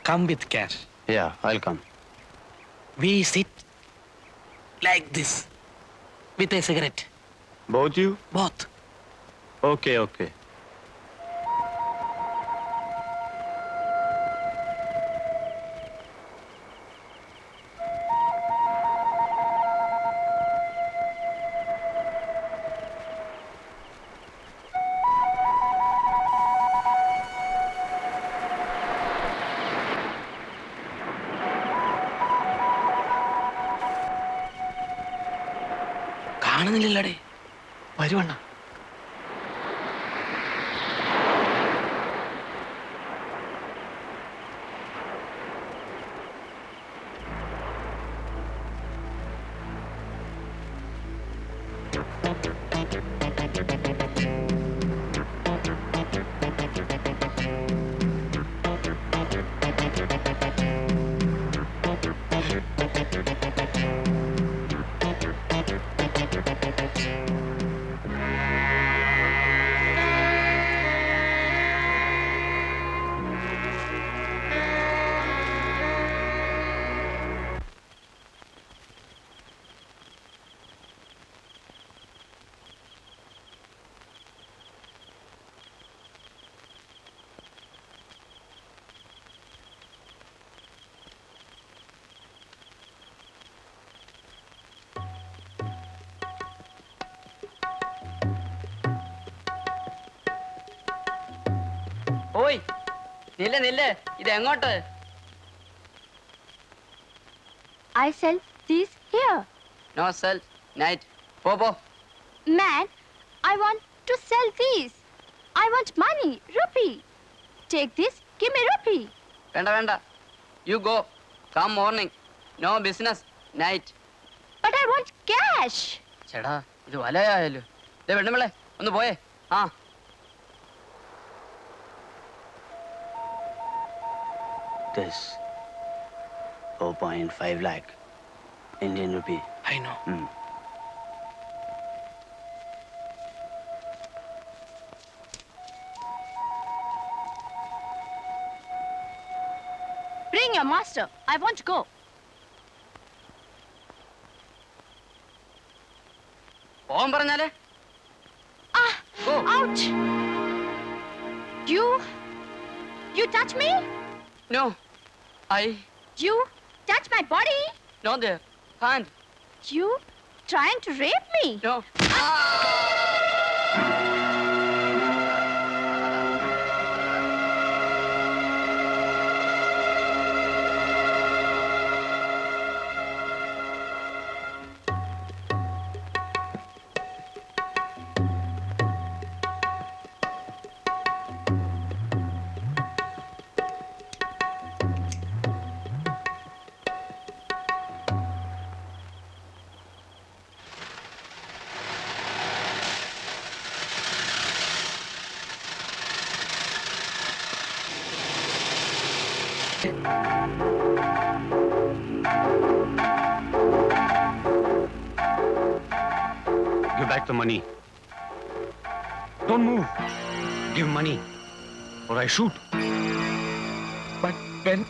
Come with cash. Yeah, I'll come. We sit like this with a cigarette. Both you? Both. Okay, okay. കാണുന്നില്ലല്ലേ? വരുവണ്ണ. ഓയ് നില്ല് നില്ല്, ഇത് എങ്ങോട്ട്? I sell these here. No sell night. പോ. Man, I want to sell these. I want money, rupee. Take this, give me rupee. വേണ്ട. You go. Come morning. No business night. But I want cash. ചേടാ ഇത് വലയായല്ലോ. ദേ പെണ്ണുമ്പിള്ളേ ഒന്ന് പോയേ. ആ This 4.5 lakh Indian rupee. I know. Bring your master. I want to go. പോകാൻ പറഞ്ഞാലേ. Ah! Go. Ouch! You touch me? No I You touch my body? No dare can't. You trying to rape me? No. Give back the money. Don't move. Give money, or I shoot. But when...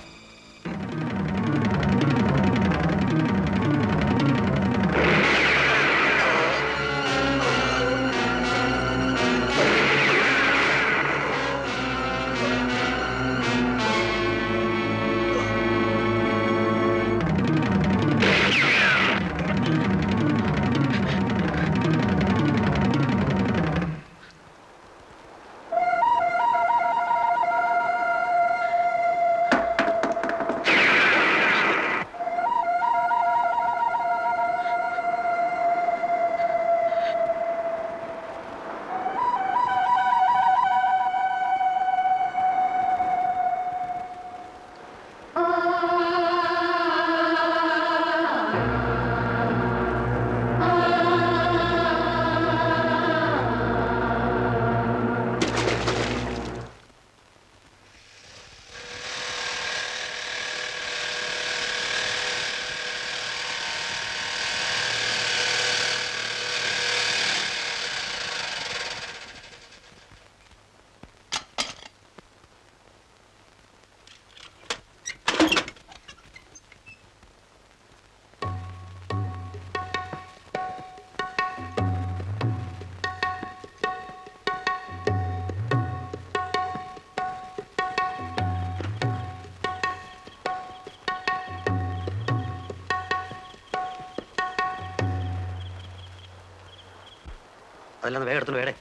അതല്ലാതെ വേഗം എടുത്തു വേടേ.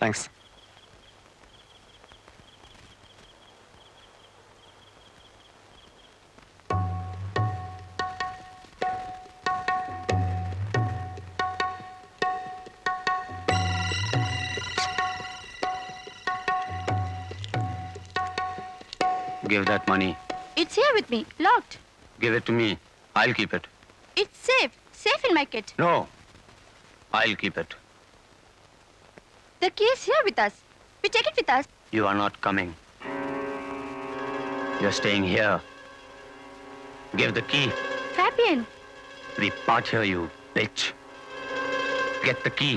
Thanks. Give that money. It's here with me, locked. Give it to me. I'll keep it. It's safe in my kit. No. I'll keep it. The key is here with us. We take it with us. You are not coming. You're staying here. Give the key. Fabian, We part here, you bitch. Get the key.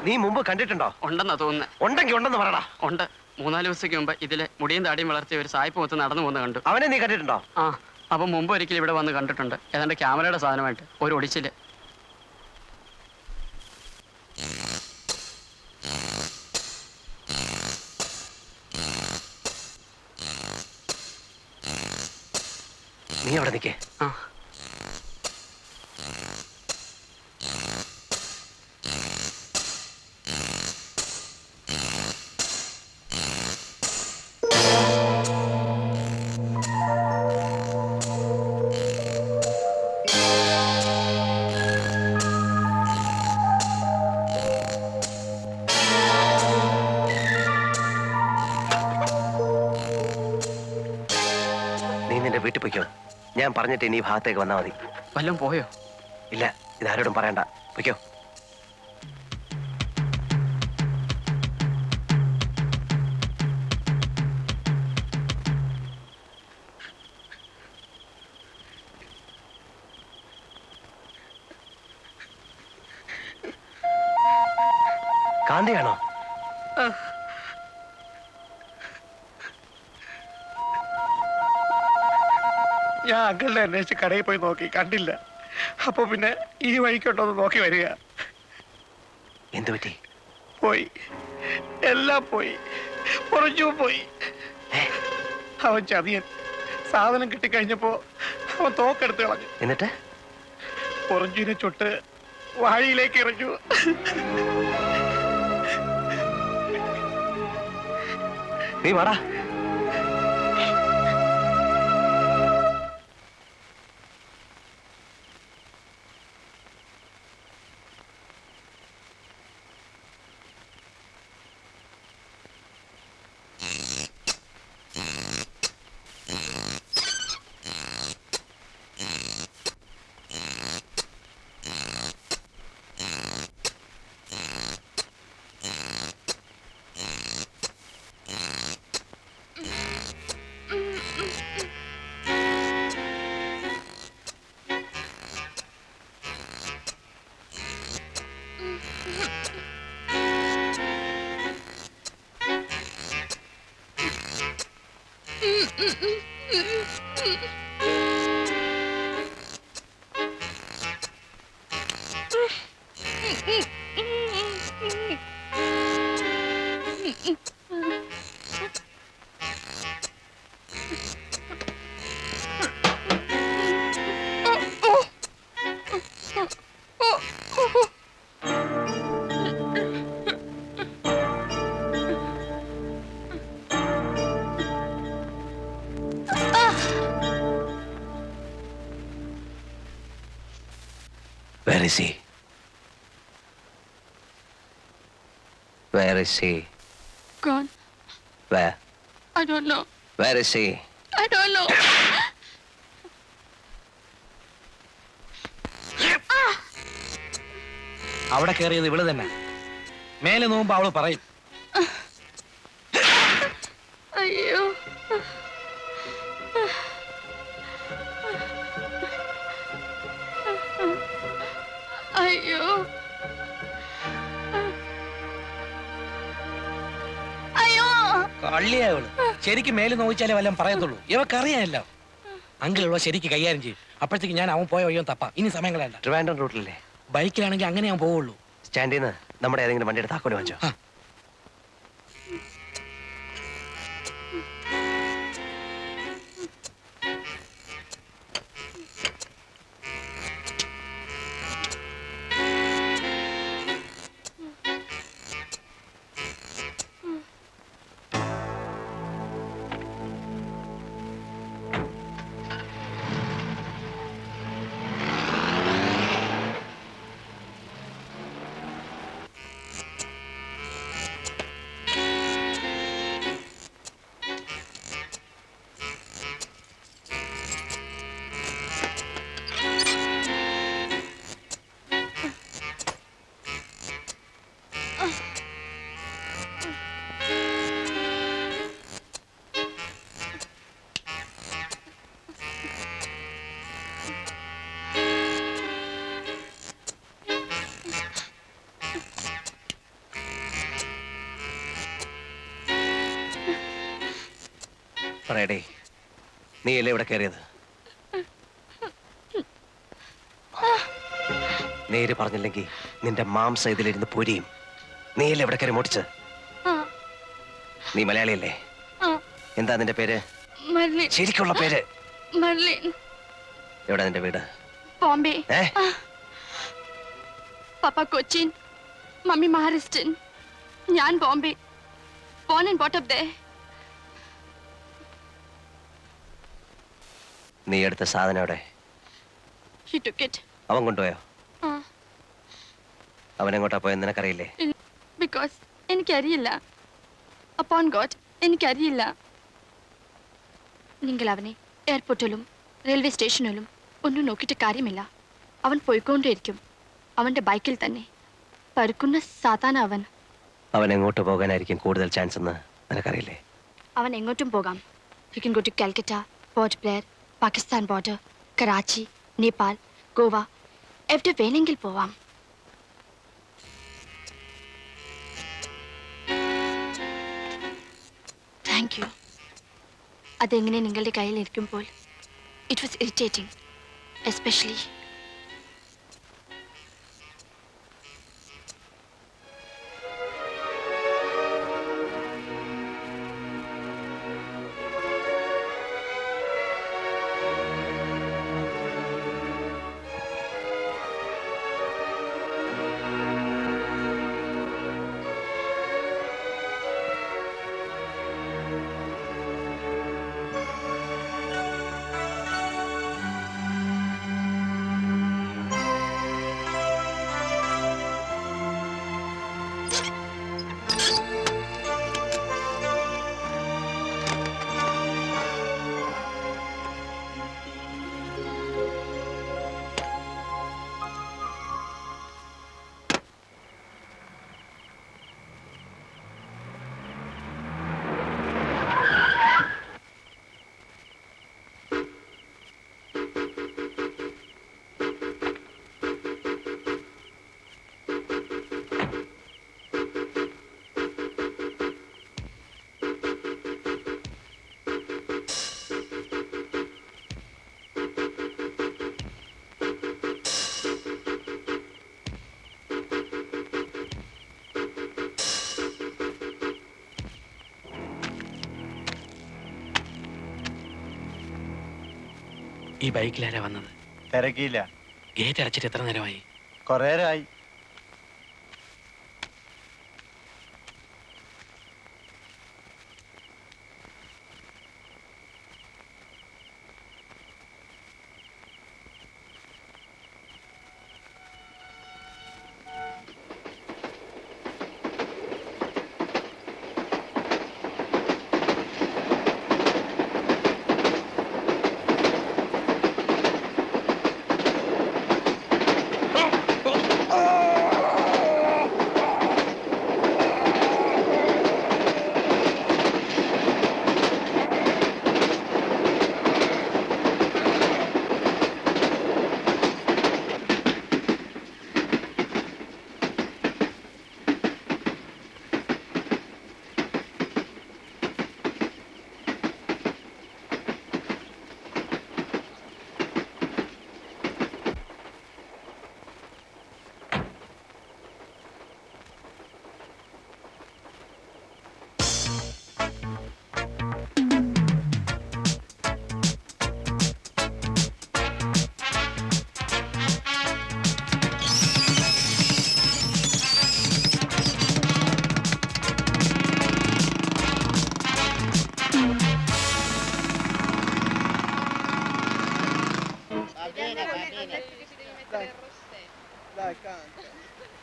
നീ മുമ്പ് കണ്ടിട്ടുണ്ടോ? ഉണ്ടെന്നാ തോന്നുന്നത്. ഉണ്ടെങ്കിൽ ഉണ്ടെന്ന് പറയടാ. ഉണ്ട്. 3-4 ദിവസത്തേക്ക് മുമ്പ് ഇതിലെ മുടിയും താടിയും വളർത്തിയ ഒരു സായിപ്പ് മൊത്തം നടന്നു പോകുന്ന കണ്ടു. അവനെ നീ കണ്ടിട്ടുണ്ടോ? ആ, അപ്പം മുമ്പ് ഒരിക്കലും ഇവിടെ വന്ന് കണ്ടിട്ടുണ്ട്. ഏതാണ്ട് ക്യാമറയുടെ സാധനമായിട്ട് ഒരു ഒടിച്ചില്. നീ അവിടെ നിൽക്കേ. ആ, നീ നിന്റെ വീട്ടിൽ പൊയ്ക്കോ. ഞാൻ പറഞ്ഞിട്ട് ഇനി ഈ ഭാഗത്തേക്ക് വന്നാൽ മതി. വല്ലതും പോയോ? ഇല്ല, ഇതാരോടും പറയണ്ട. പൊയ്ക്കോ. കാന്തിയാണോ? ഞാൻ അങ്കിളിനെ അന്വേഷിച്ച് കടയിൽ പോയി നോക്കി, കണ്ടില്ല. അപ്പൊ പിന്നെ ഈ വഴിക്കുണ്ടോന്ന് നോക്കി വരിക. എന്തു പറ്റി? പോയി, എല്ലാം പോയി, കുറച്ചു പോയി. അവൻ ചതിയൻ. സാധനം കിട്ടിക്കഴിഞ്ഞപ്പോ അവൻ തോക്കെടുത്ത് കളഞ്ഞു. എന്നിട്ട് കുറഞ്ചിനെ ചുട്ട് വാഴിയിലേക്ക് എറിഞ്ഞു. നീ വാടാ. Where is he? Where Where is he? Gone. Where? I don't know. Where is he? I don't know. അവിടെ കയറിയത് ഇവള് തന്നെ. മേലെ നോക്കുമ്പോ അവള് പറയും. അയ്യോ. അയ്യോ. അയ്യോ. കള്ളിയാ ഇവള്. ശരിക്കും മേല് നോക്കിച്ചാലേ വല്ലതും പറയത്തുള്ളൂ. ഇവക്കറിയാമല്ലോ. അങ്കിളുള്ള ശരിക്ക് കൈകാര്യം ചെയ്യും. അപ്പോഴത്തേക്ക് ഞാൻ അവൻ പോയ വഴിയോ തപ്പാം. ഇനി സമയം കളയണ്ട. ട്രിവാൻഡ്രം റൂട്ടിലല്ലേ? ബൈക്കിലാണെങ്കിൽ അങ്ങനെ ഞാൻ പോവുള്ളൂ. സ്റ്റാൻഡിൽ നിന്ന് നമ്മുടെ ഏതെങ്കിലും വണ്ടിയുടെ താക്കോല് വാങ്ങിച്ചോ. പറയടേ, നീയല്ലേ ഇവിടെ കയറിയത്? നേര് പറഞ്ഞില്ലെങ്കിൽ നിന്റെ മാംസം ഇതിലിരുന്ന് പൊരിയും. നീയല്ലേ ഇവിടെ കയറി മോട്ടിച്ച്? നീ മലയാളിയല്ലേ? എന്താ നിന്റെ പേര്? ശരിക്കുള്ള പേര്? എവിടെ നിന്റെ വീട്? ബോംബെ. പപ്പ കൊച്ചിൻ, മമ്മി മഹാരാഷ്ട്രൻ. ഞാൻ Bombay. Born and brought up there. നീ എടുത്ത സാധനം എവിടെ? He took it. അവൻ കൊണ്ടുപോയോ? അവനെങ്ങോട്ടാ പോയെന്ന് നിനക്കറിയില്ലേ? Because എനിക്കറിയില്ല. Upon God, എനിക്കറിയില്ല. നിങ്ങൾ അവനെ എയർപോർട്ടിലും റെയിൽവേ സ്റ്റേഷനിലും ഒന്നും നോക്കിയിട്ട് കാര്യമില്ല. അവൻ പോയിക്കൊണ്ടേയിരിക്കും. അവന്റെ ബൈക്കിൽ തന്നെ. പരുക്കുന്ന സാധാരണ അവൻ. അവൻ എങ്ങോട്ട് പോകാനായിരിക്കും കൂടുതൽ ചാൻസ് എന്ന് നിനക്കറിയില്ലേ? അവൻ എങ്ങോട്ടും പോകാം. He can go to Calcutta, Port Blair, Pakistan border, Karachi, Nepal, Goa, എവിടെ വേണമെങ്കിൽ പോവാം. Thank you. അതെങ്ങനെ നിങ്ങളുടെ കയ്യിൽ ഇരിക്കുമ്പോൾ ഇറ്റ് വാസ് ഇറിറ്റേറ്റിംഗ്, എസ്പെഷ്യലി ഈ ബൈക്കിലാരാ വന്നത്? തിരക്കിയില്ല. ഗേറ്റ് അടച്ചിട്ട് എത്ര നേരമായി? കുറേ നേരമായി.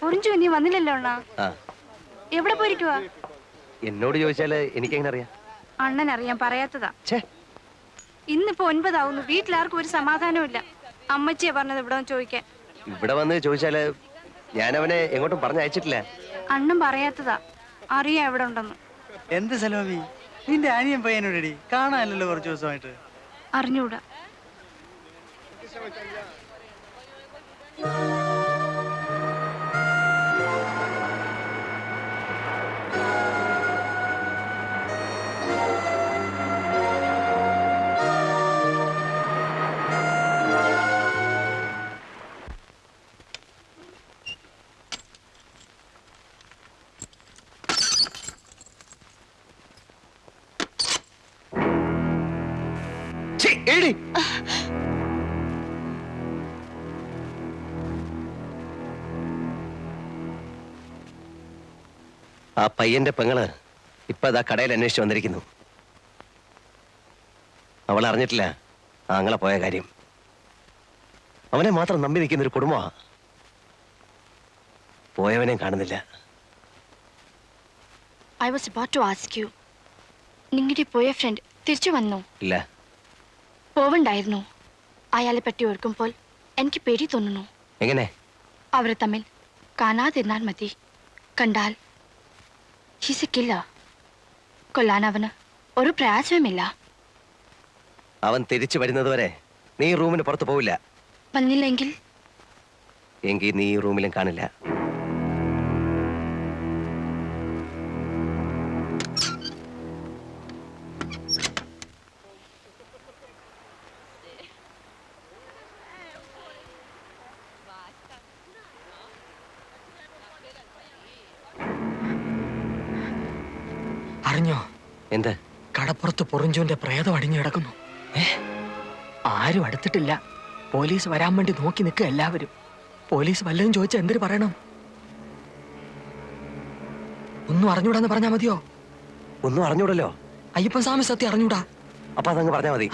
ഒറിഞ്ചു നീ വന്നില്ലല്ലോ അണ്ണാ. ആ എവിടെ പോയിരിക്കുവാ? എന്നോട് ചോദിച്ചാല് എനിക്കെങ്ങനെ അറിയാം? അണ്ണൻ അറിയാൻ പറയാത്തതാ. ഛേ, ഇന്നിപ്പോ 9 ആവുന്നു. വീട്ടിലാർക്കും ഒരു സമാധാനവും ഇല്ല. അമ്മച്ചിയാ പറഞ്ഞത് ഇവിടെ വന്ന് ചോദിക്കാൻ. ഇവിടെ വന്ന് ചോദിച്ചാല് ഞാൻ അവനെ എങ്ങോട്ടും പറഞ്ഞയച്ചിട്ടില്ല. അണ്ണൻ പറയാത്തതാ. അറിയാം എവിടെ ഉണ്ടെന്ന്. എന്ത് സലോമി, നിന്റെ അനിയൻ പയ്യനോടടി കാണാനല്ലോ കുറച്ച് ദിവസമായിട്ട്. അറിഞ്ഞൂടാ. ആ പയ്യന്റെ പെങ്ങള് ഇപ്പൊ അതാ കടയിൽ അന്വേഷിച്ച് വന്നിരിക്കുന്നു. അവൾ അറിഞ്ഞിട്ടില്ല ആങ്ങളെ പോയ കാര്യം. അവനെ മാത്രം നമ്പി നിൽക്കുന്ന ഒരു കുടുംബമാ. പോയവനെയും കാണുന്നില്ല. I was about to ask you. നിങ്ങളുടെ പോയ ഫ്രണ്ട് തിരിച്ചു വന്നോ? ഇല്ല. പോവണ്ടായിരുന്നു. അയാളെ പറ്റി ഓർക്കുമ്പോൾ എനിക്ക് പേടി തോന്നുന്നു. എങ്ങനെ? അവരെ തമ്മിൽ കാണാതിരുന്നാൽ മതി. കണ്ടാൽ he's a killer. കൊല്ലാൻ അവന് ഒരു പ്രയാസവുമില്ല. അവൻ തിരിച്ചു വരുന്നത് വരെ നീ റൂമിന് പുറത്ത് പോവില്ല. വന്നില്ലെങ്കിൽ എങ്കിൽ നീ റൂമിലും കാണില്ല. അറിഞ്ഞോ? എന്ത്? കടപ്പുറത്ത് പൊറിഞ്ചോന്റെ പ്രേതം അടിഞ്ഞു കിടക്കുന്നു. ആരും അടുത്തിട്ടില്ല. പോലീസ് വരാൻ വേണ്ടി നോക്കി നിൽക്കുക എല്ലാവരും. പോലീസ് വല്ലതും ചോദിച്ചാൽ എന്തിനു പറയണം? ഒന്നും അറിഞ്ഞൂടാന്ന് പറഞ്ഞാ മതിയോ? ഒന്നും അറിഞ്ഞൂടല്ലോ. അയ്യപ്പൻ സ്വാമി സത്യം അറിഞ്ഞൂടാ. അപ്പൊ അതങ്ങ് പറഞ്ഞാ മതി.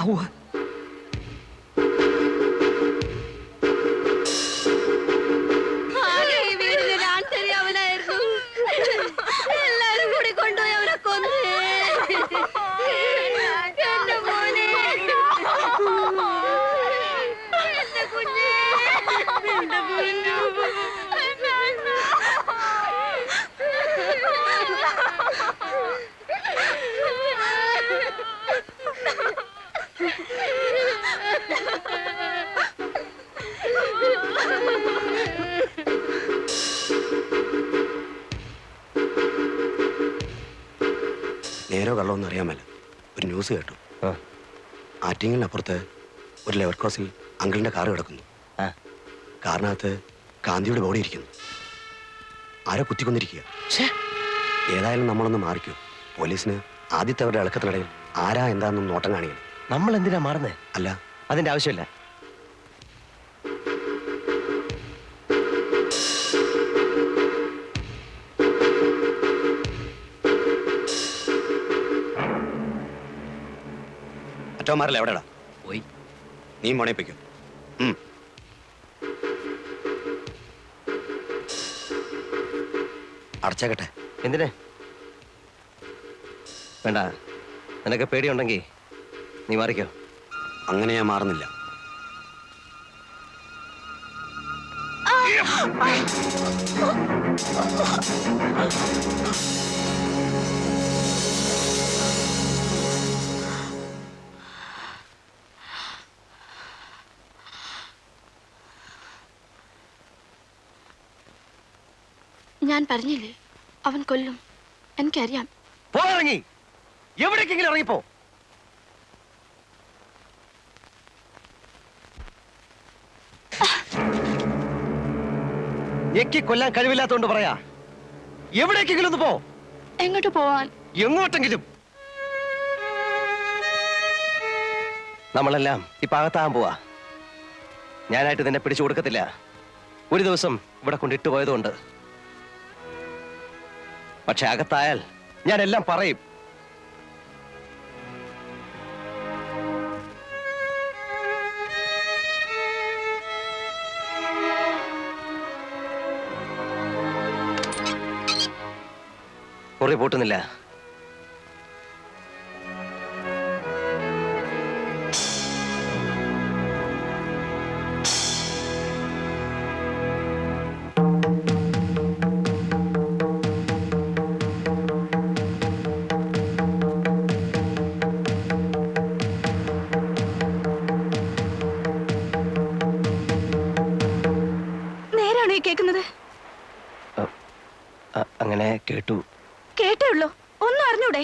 എല്ലാരും കൂടി കൊണ്ടുപോയി അവനെ കൊന്നു. എന്റെ മോനെ, എന്റെ കുഞ്ഞേ, എന്റെ കുഞ്ഞു. നേരോ കള്ളമൊന്നും അറിയാമല്ല. ഒരു ന്യൂസ് കേട്ടു. ആറ്റിങ്ങലിനപ്പുറത്ത് ഒരു ലെവർ ക്രോസിൽ അങ്കിളിന്റെ കാറ് കിടക്കുന്നു. കാറിനകത്ത് കാന്തിയുടെ ബോഡി ഇരിക്കുന്നു. ആരോ കുത്തിക്കൊന്നിരിക്കുക. ഏതായാലും നമ്മളൊന്ന് മാറിക്കോ. പോലീസിന് ആദ്യത്തെ അവരുടെ ഇളക്കത്തിനിടയിൽ ആരാ എന്താണെന്നും നോട്ടം കാണിക്കണം. നമ്മൾ എന്തിനാ മാറുന്നേ? അല്ല, അതിന്റെ ആവശ്യമില്ല. മറ്റോമാരല്ല എവിടെടാ പോയി? നീ മോണേപ്പിക്കോ. അടച്ചേക്കട്ടെ. എന്തിനെ? വേണ്ട. നിനക്ക് പേടിയുണ്ടെങ്കിൽ നീ മാറിക്കോ. അങ്ങനെ ഞാൻ മാറുന്നില്ല. ഞാൻ പറഞ്ഞില്ലേ അവൻ കൊല്ലും. എനിക്കറിയാം. പോയിറങ്ങി എവിടേക്കെങ്കിലും ഇറങ്ങിപ്പോ. ഞെക്കി കൊല്ലാൻ കഴിവില്ലാത്തോണ്ട് പറയാ. എവിടേക്കെങ്കിലും ഒന്ന് പോ. എങ്ങോട്ട് പോവാൻ? എങ്ങോട്ടെങ്കിലും. നമ്മളെല്ലാം ഇപ്പൊ അകത്താകാൻ പോവാ. ഞാനായിട്ട് നിന്നെ പിടിച്ചു കൊടുക്കത്തില്ല. ഒരു ദിവസം ഇവിടെ കൊണ്ടിട്ട് പോയതുകൊണ്ട്. പക്ഷെ അകത്തായാൽ ഞാൻ എല്ലാം പറയും. മുറി പൂട്ടുന്നില്ല. നേരാണോ ഈ കേൾക്കുന്നത്? അങ്ങനെ കേട്ടു. കേട്ടേ ഉള്ളൂ, ഒന്നും അറിഞ്ഞൂടെ?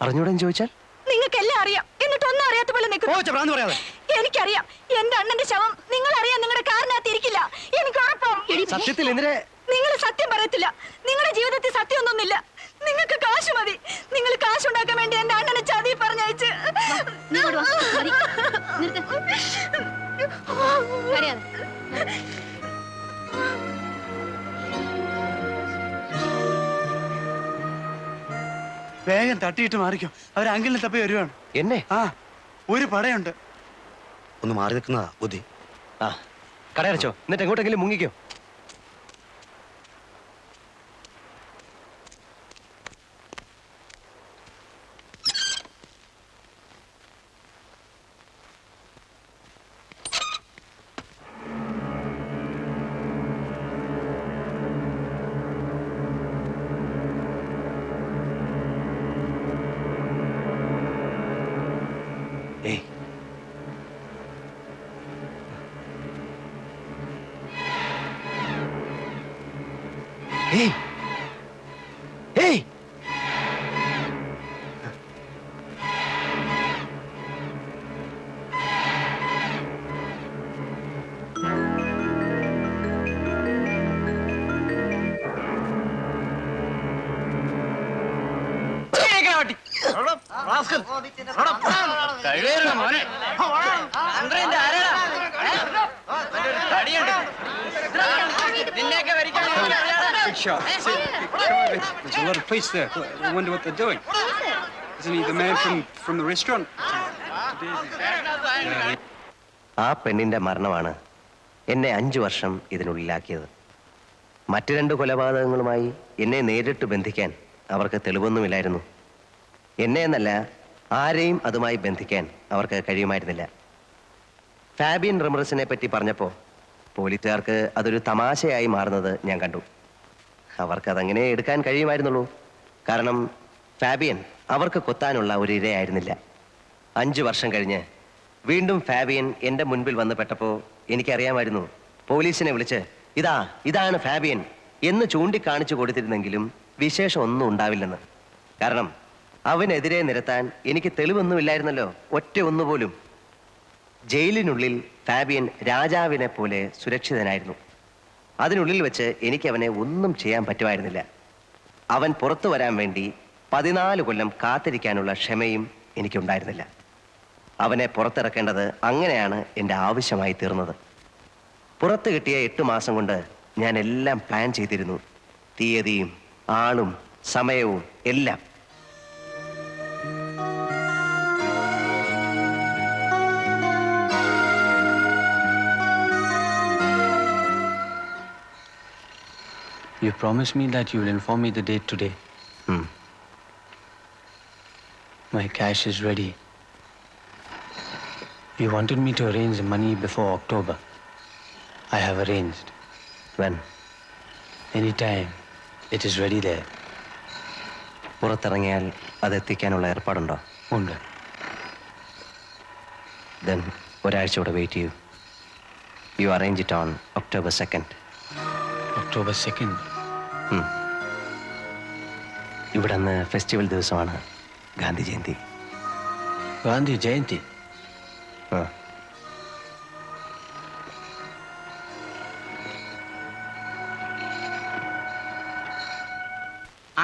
അറിഞ്ഞൂടെന്ന് ചോദിച്ചാൽ നിങ്ങൾക്കെല്ലാം അറിയാം, എന്നിട്ട് ഒന്നും അറിയാത്ത പോലെ നിൽക്കുന്നു. എനിക്കറിയാം, എന്റെ അണ്ണന്റെ ശവം നിങ്ങൾ അറിയാൻ നിങ്ങളുടെ കാറിനകത്തിരിക്കില്ല. എനിക്ക് ഉറപ്പാണ്. സത്യത്തിൽ എന്തിനെ? നിങ്ങൾ സത്യം പറയത്തില്ല. നിങ്ങളുടെ ജീവിതത്തിൽ സത്യമൊന്നുമില്ല. നിങ്ങൾക്ക് കാശ് മതി. നിങ്ങൾ കാശുണ്ടാക്കാൻ വേണ്ടി എന്റെ അണ്ണനെ ചതി പറഞ്ഞയച്ച്. വേഗം തട്ടിയിട്ട് മാറിക്കോ, അവർ അങ്കിളിനെ തപ്പി വരുവാണ്. എന്നെ? ആ, ഒരു പടയുണ്ട്. ഒന്ന് മാറി നിൽക്കുന്നതാ ബുദ്ധി. ആ, കടയടച്ചോ, എന്നിട്ട് എങ്ങോട്ടെങ്കിലും മുങ്ങിക്കോ. ഏയ്, ഏയ്, ഏയ്, There's a lot of police there. I wonder what they're doing. Isn't he the man from the restaurant? ആ പെണ്ണിന്റെ മരണമാണ് എന്നെ 5 വർഷം ഇതിനുള്ളിലാക്കിയത്. മറ്റു 2 കൊലപാതകങ്ങളുമായി എന്നെ നേരിട്ട് ബന്ധിക്കാൻ അവർക്ക് തെളിവൊന്നുമില്ലായിരുന്നു. എന്നെ എന്നല്ല, ആരെയും അതുമായി ബന്ധിക്കാൻ അവർക്ക് കഴിയുമായിരുന്നില്ല. ഫാബിയൻ റമറസിനെ പറ്റി പറഞ്ഞപ്പോൾ പോലീസുകാർക്ക് അതൊരു തമാശയായി മാറുന്നത് ഞാൻ കണ്ടു. അവർക്കതങ്ങനെ എടുക്കാൻ കഴിയുമായിരുന്നുള്ളൂ. കാരണം ഫാബിയൻ അവർക്ക് കൊത്താനുള്ള ഒരു ഇരയായിരുന്നില്ല. 5 വർഷം കഴിഞ്ഞ് വീണ്ടും ഫാബിയൻ എൻ്റെ മുൻപിൽ വന്ന് പെട്ടപ്പോൾ എനിക്കറിയാമായിരുന്നു പോലീസിനെ വിളിച്ച് ഇതാണ് ഫാബിയൻ എന്ന് ചൂണ്ടിക്കാണിച്ചു കൊടുത്തിരുന്നെങ്കിലും വിശേഷം ഒന്നും ഉണ്ടാവില്ലെന്ന്. കാരണം അവനെതിരെ നിരത്താൻ എനിക്ക് തെളിവൊന്നുമില്ലായിരുന്നല്ലോ, ഒറ്റ ഒന്നുപോലും. ജയിലിനുള്ളിൽ ഫാബിയൻ രാജാവിനെ പോലെ സുരക്ഷിതനായിരുന്നു. അതിനുള്ളിൽ വെച്ച് എനിക്ക് അവനെ ഒന്നും ചെയ്യാൻ പറ്റുമായിരുന്നില്ല. അവൻ പുറത്തു വരാൻ വേണ്ടി 14 കൊല്ലം കാത്തിരിക്കാനുള്ള ക്ഷമയും എനിക്കുണ്ടായിരുന്നില്ല. അവനെ പുറത്തിറക്കേണ്ടത് അങ്ങനെയാണ് എൻ്റെ ആവശ്യമായി തീർന്നത്. പുറത്ത് കിട്ടിയ 8 മാസം കൊണ്ട് ഞാൻ എല്ലാം പ്ലാൻ ചെയ്തിരുന്നു. തീയതിയും ആളും സമയവും എല്ലാം. You promised me that you will inform me the date today. My cash is ready. You wanted me to arrange the money before October. I have arranged. When? Anytime. It is ready there. പുറത്തിറങ്ങിയാൽ അതെത്തിക്കാനുള്ള ഏർപ്പാടുണ്ടോ? ഉണ്ട്. Then ഒരാഴ്ച കൂടെ wait ചെയ്യൂ. You arrange it on October 2nd. October 2nd? ഇവിടെ അന്ന് festival ദിവസമാണ്, ഗാന്ധി ജയന്തി. ഗാന്ധി ജയന്തി?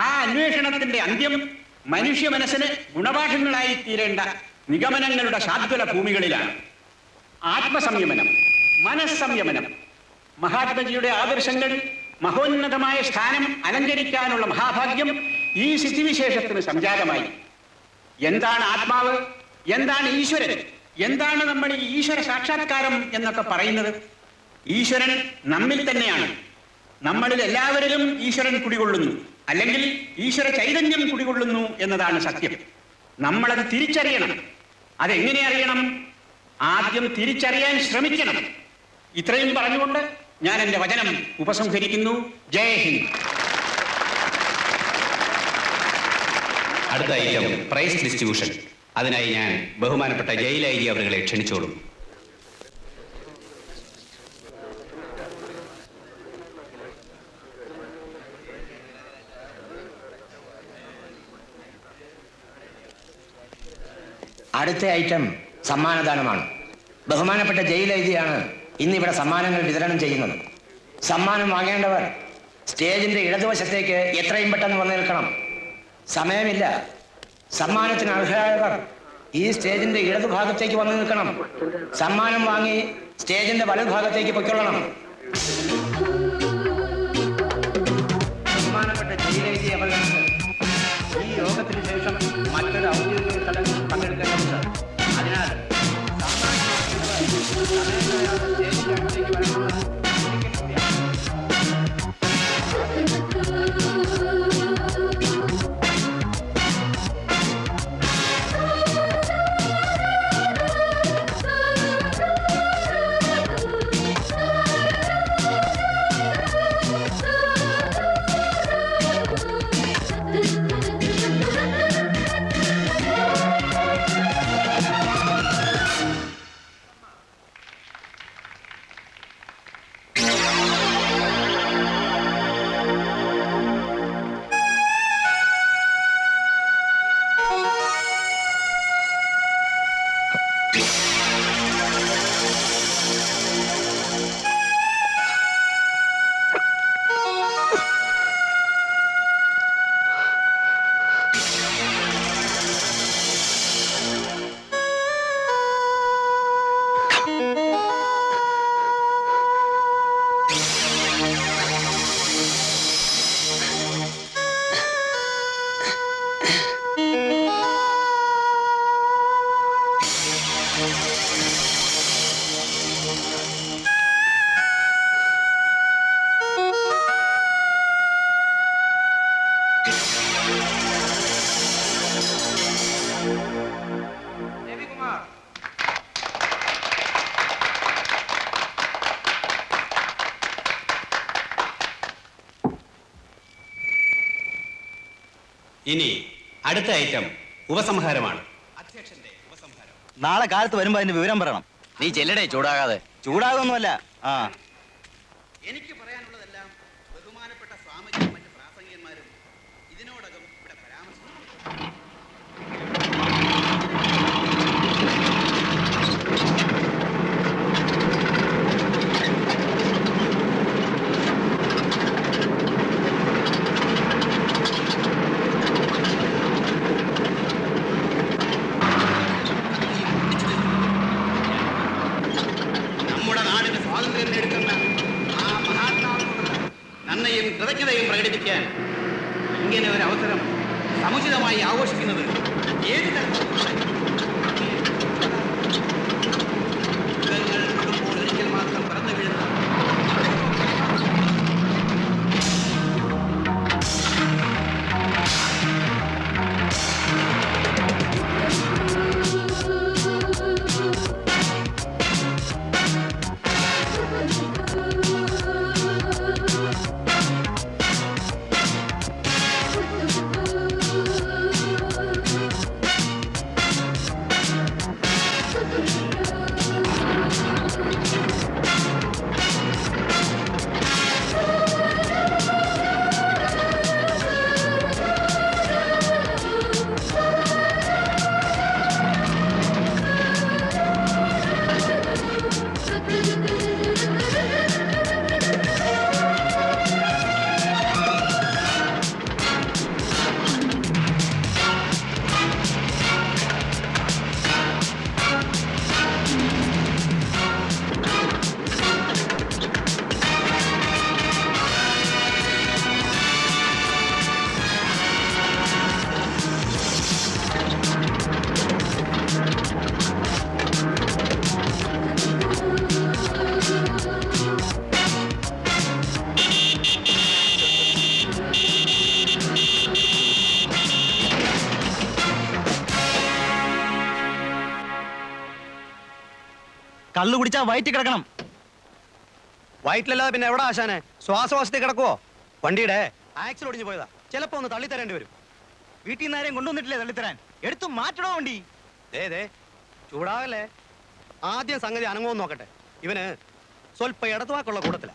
ആ അന്വേഷണത്തിന്റെ അന്ത്യം മനുഷ്യ മനസ്സിന് ഗുണപാഠങ്ങളായി തീരേണ്ട നിഗമനങ്ങളുടെ ശാദ്വല ഭൂമികളിലാണ്. ആത്മസംയമനം, മനസ്സംയമനം, മഹാത്മജിയുടെ ആദർശങ്ങൾ മഹോന്നതമായ സ്ഥാനം അലങ്കരിക്കാനുള്ള മഹാഭാഗ്യം ഈ സ്ഥിതിവിശേഷത്തിന് സംജാതമായി. എന്താണ് ആത്മാവ്, എന്താണ് ഈശ്വരൻ, എന്താണ് നമ്മൾ ഈ ഈശ്വര സാക്ഷാത്കാരം എന്നൊക്കെ പറയുന്നത്? ഈശ്വരൻ നമ്മിൽ തന്നെയാണ്. നമ്മളിൽ എല്ലാവരിലും ഈശ്വരൻ കുടികൊള്ളുന്നു. അല്ലെങ്കിൽ ഈശ്വര ചൈതന്യം കുടികൊള്ളുന്നു എന്നതാണ് സത്യം. നമ്മളത് തിരിച്ചറിയണം. അതെങ്ങനെ അറിയണം? ആദ്യം തിരിച്ചറിയാൻ ശ്രമിക്കണം. ഇത്രയും പറഞ്ഞുകൊണ്ട് ഞാൻ എൻ്റെ വചനം ഉപസംഹരിക്കുന്നു. ജയ് ഹിന്ദ്. അടുത്ത ഐറ്റം പ്രൈസ് ഡിസ്ട്രിബ്യൂഷൻ. അതിനായി ഞാൻ ബഹുമാനപ്പെട്ട ജയിൽ ഐ ജി അവരെ ക്ഷണിച്ചോളും. അടുത്ത ഐറ്റം സമ്മാനദാനമാണ്. ബഹുമാനപ്പെട്ട ജയിൽ ഐ ജിയാണ് ഇന്നിവിടെ സമ്മാനങ്ങൾ വിതരണം ചെയ്യുന്നത്. സമ്മാനം വാങ്ങേണ്ടവർ സ്റ്റേജിന്റെ ഇടതുവശത്തേക്ക് എത്രയും പെട്ടെന്ന് വന്നു നിൽക്കണം. സമയമില്ല. സമ്മാനത്തിന് അർഹരായവർ ഈ സ്റ്റേജിന്റെ ഇടതുഭാഗത്തേക്ക് വന്നു നിൽക്കണം. സമ്മാനം വാങ്ങി സ്റ്റേജിന്റെ വലതുഭാഗത്തേക്ക് പൊയ്ക്കൊള്ളണം. ബഹുമാനപ്പെട്ട ജയിൽ ഐ ജി അവർക്ക് ഈ യോഗത്തിന് ശേഷം മറ്റൊരു ഔദ്യോഗിക ചടങ്ങിൽ പങ്കെടുക്കേണ്ടതുണ്ട്. അതിനാൽ സ്റ്റേജിന്റെ അടുത്തേക്ക് വരണമെന്ന് ഇനി അടുത്ത ഐറ്റം ഉപസംഹാരമാണ്. നാളെ കാലത്ത് വരുമ്പോ അതിന്റെ വിവരം പറയണം. നീ ചെല്ലടേ, ചൂടാകാതെ. ചൂടാകൊന്നുമല്ല. ആ എനിക്ക് പറയാനുള്ളതെല്ലാം ബഹുമാനപ്പെട്ട സ്വാമിജിയും മറ്റ് പ്രാസംഗികന്മാരും ഇതിനോടകം ഇവിടെ പരാമർശിച്ചു. നമ്മുടെ നാടിന് സ്വാതന്ത്ര്യം നേടുന്ന ആ മഹാത്മാവിനോട് നന്ദിയും കൃതജ്ഞതയും പ്രകടിപ്പിക്കാൻ ഇങ്ങനെ ഒരു അവസരം സമുചിതമായി ആഘോഷിച്ചു കള്ളു കുടിച്ചാ വയറ്റി കിടക്കണം. വയറ്റിലല്ലാതെ പിന്നെ എവിടെ ആശാനെ? ശ്വാസവാസത്തിൽ കിടക്കുവോ? വണ്ടിയുടെ ആക്സിൽ ഒടിഞ്ഞു പോയതാ. ചിലപ്പോ ഒന്ന് തള്ളിത്തരേണ്ടി വരും. വീട്ടിൽ നിന്ന് ആരെയും കൊണ്ടുവന്നിട്ടില്ലേ തള്ളിത്തരാൻ? എടുത്തു മാറ്റണോ വണ്ടി? ദേ ചൂടാകല്ലേ. ആദ്യം സംഗതി അനങ്ങുമെന്ന് നോക്കട്ടെ. ഇവന് സ്വല്പ ഇടത്തുവാക്കുള്ള കൂട്ടത്തില.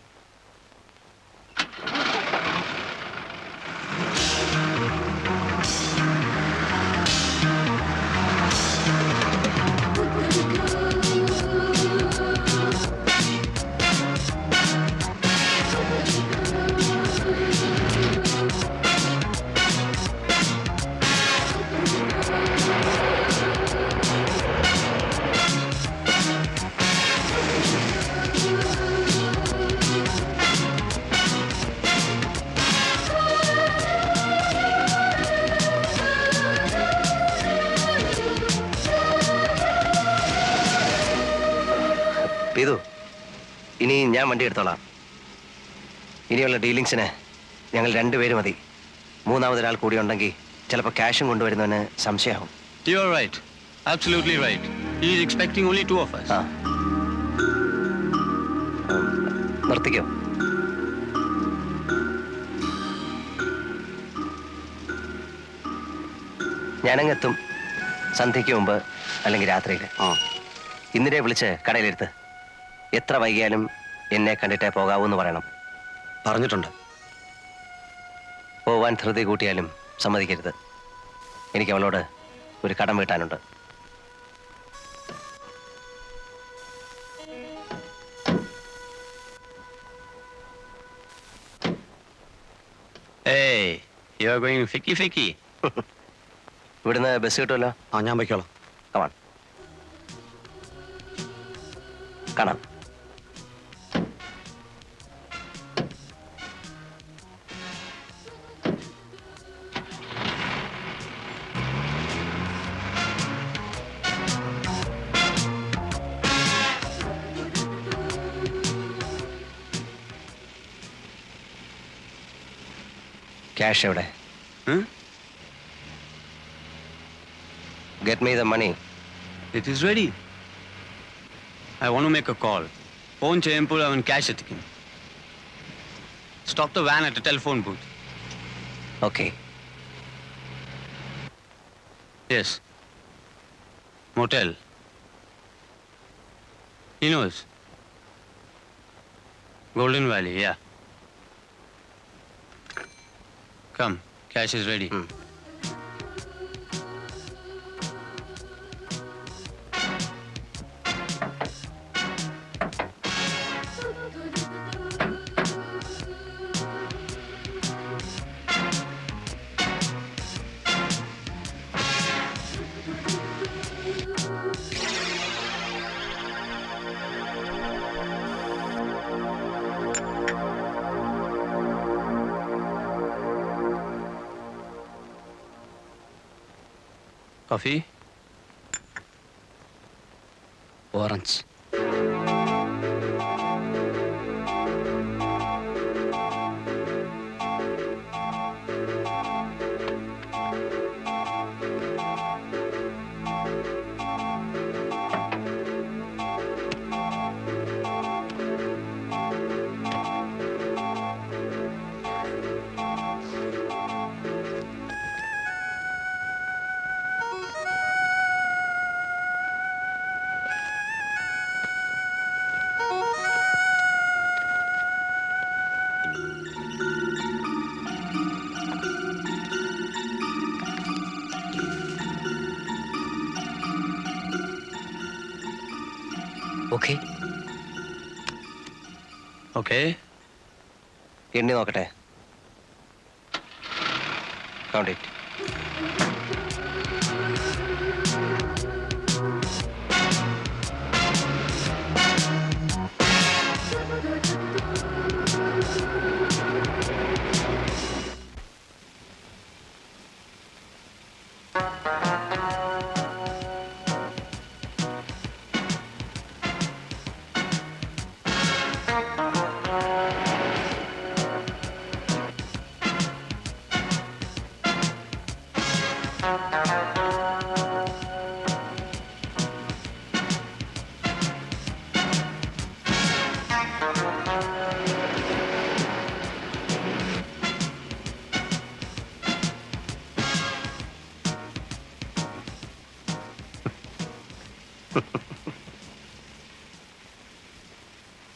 പീതു, ഇനി ഞാൻ വണ്ടി എടുത്തോളാം. ഇനിയുള്ള ഡീലിങ്സിന് ഞങ്ങൾ 2 പേര് മതി. മൂന്നാമതൊരാൾ കൂടി ഉണ്ടെങ്കിൽ ചിലപ്പോൾ ക്യാഷും കൊണ്ടുവരുന്നവന് സംശയമാവും. You are right. Absolutely right. He is expecting only 2 of us. നിർത്തിക്കോ. ഞാനങ്ങെത്തും. സന്ധ്യയ്ക്ക് മുമ്പ് അല്ലെങ്കിൽ രാത്രിയിൽ. ഇന്നിരെ വിളിച്ച് കടയിലെടുത്ത് എത്ര വൈകിയാലും എന്നെ കണ്ടിട്ടേ പോകാവൂന്ന് പറയണം. പറഞ്ഞിട്ടുണ്ട്. പോവാൻ ധൃതി കൂട്ടിയാലും സമ്മതിക്കരുത്. എനിക്ക് അവളോട് ഒരു കടം വീട്ടാനുണ്ട്. Hey, you are going ficky. ഇവിടുന്ന് ബസ് കിട്ടുമല്ലോ. ഞാൻ വയ്ക്കോളാം. കമാൺ. കാണാം. ക്യാഷ് എവിടെ? Get me the money. It is ready. I want to make a call. Phone cheyempol avan cash ethikin. Stop the van at a telephone booth. Okay. Yes. Motel. He knows. Golden Valley, yeah. Come, cash is ready. Coffee? Orange. Okay. Okay. എണ്ണി നോക്കട്ടെ. Count it.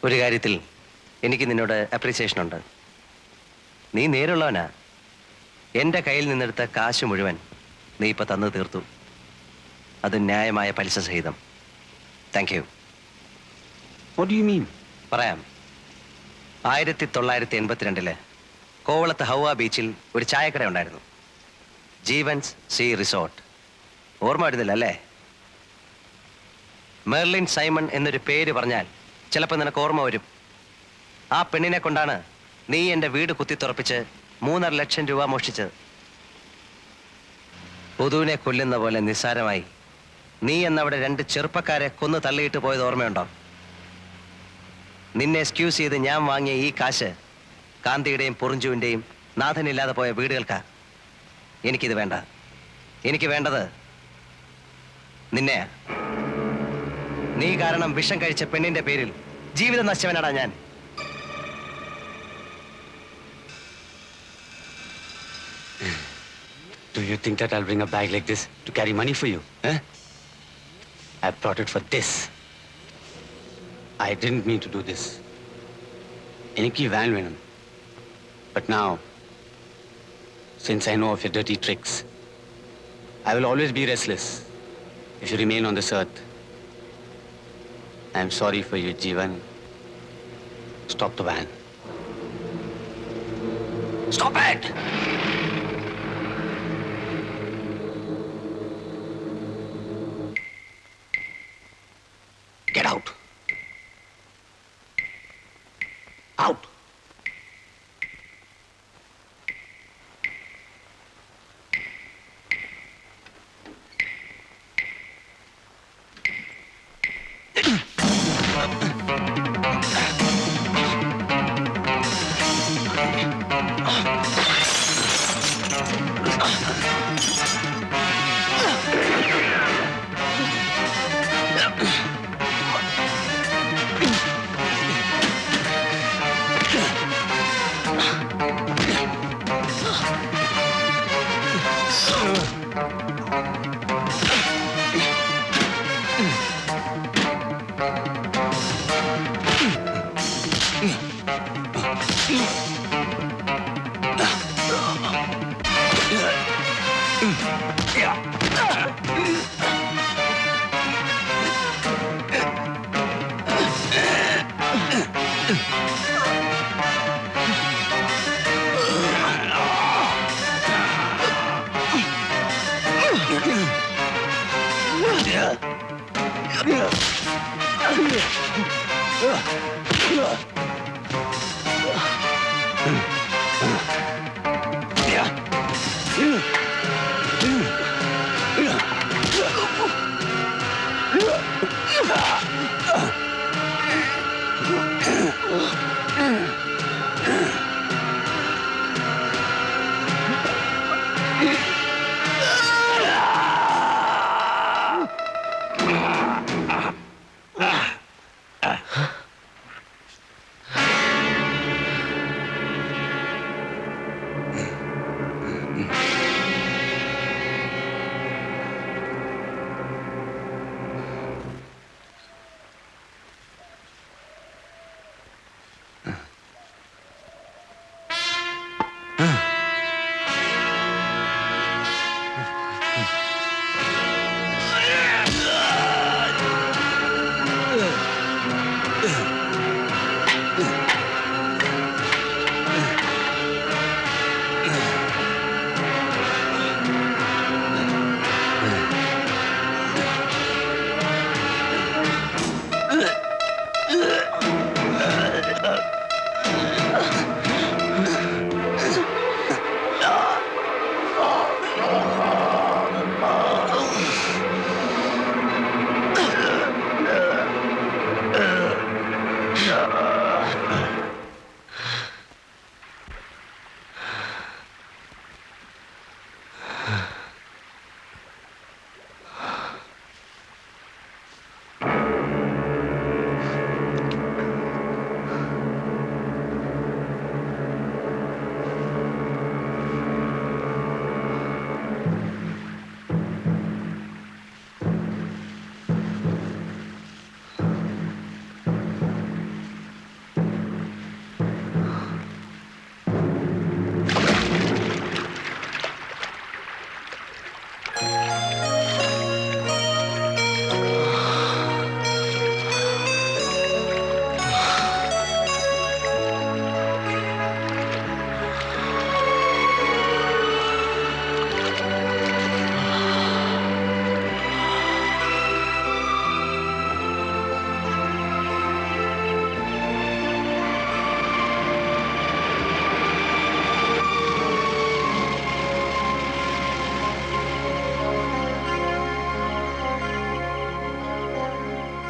ഒരു കാര്യത്തിൽ എനിക്ക് നിന്നോട് appreciation ഉണ്ട്. നീ നേരുള്ളവനാ. എൻ്റെ കയ്യിൽ നിന്നെടുത്ത കാശ് മുഴുവൻ നീ ഇപ്പം തന്നു തീർത്തു. അത് ന്യായമായ പലിശ സഹിതം. Thank you. What do you mean? പറയാം. 1982 കോവളത്ത് ഹൗവ ബീച്ചിൽ ഒരു ചായക്കട ഉണ്ടായിരുന്നു. Jeevan's sea resort. ഓർമ്മ വരുന്നില്ല അല്ലേ? മെർലിൻ സൈമൺ എന്നൊരു പേര് പറഞ്ഞാൽ ചിലപ്പോൾ നിനക്ക് ഓർമ്മ വരും. ആ പെണ്ണിനെ കൊണ്ടാണ് നീ എൻ്റെ വീട് കുത്തിത്തുറപ്പിച്ച് 3.5 ലക്ഷം രൂപ മോഷ്ടിച്ചത്. പൊതുവിനെ കൊല്ലുന്ന പോലെ നിസ്സാരമായി നീ എന്നവിടെ 2 ചെറുപ്പക്കാരെ കൊന്നു തള്ളിയിട്ട് പോയത് ഓർമ്മയുണ്ടോ? നിന്നെ എക്സ്ക്യൂസ് ചെയ്ത് ഞാൻ വാങ്ങിയ ഈ കാശ് കാന്തിയുടെയും പൊറിഞ്ചുവിൻ്റെയും നാഥനില്ലാതെ പോയ വീടുകൾക്കാ. എനിക്കിത് വേണ്ട. എനിക്ക് വേണ്ടത് നിന്നെയാ. നീ കാരണം വിഷം കഴിച്ച പെണ്ണിന്റെ പേരിൽ ജീവിതം നശിച്ചവനാടാ ഞാൻ. Do you think that I'll bring a bag like this to carry money for you? Eh? I brought it for this. I didn't mean to do this. Eniki van venum. But now, since I know of your dirty tricks, I will always be restless if you remain on this earth. I'm sorry for you, Jeevan. Stop the van. Stop it! Get out. Out.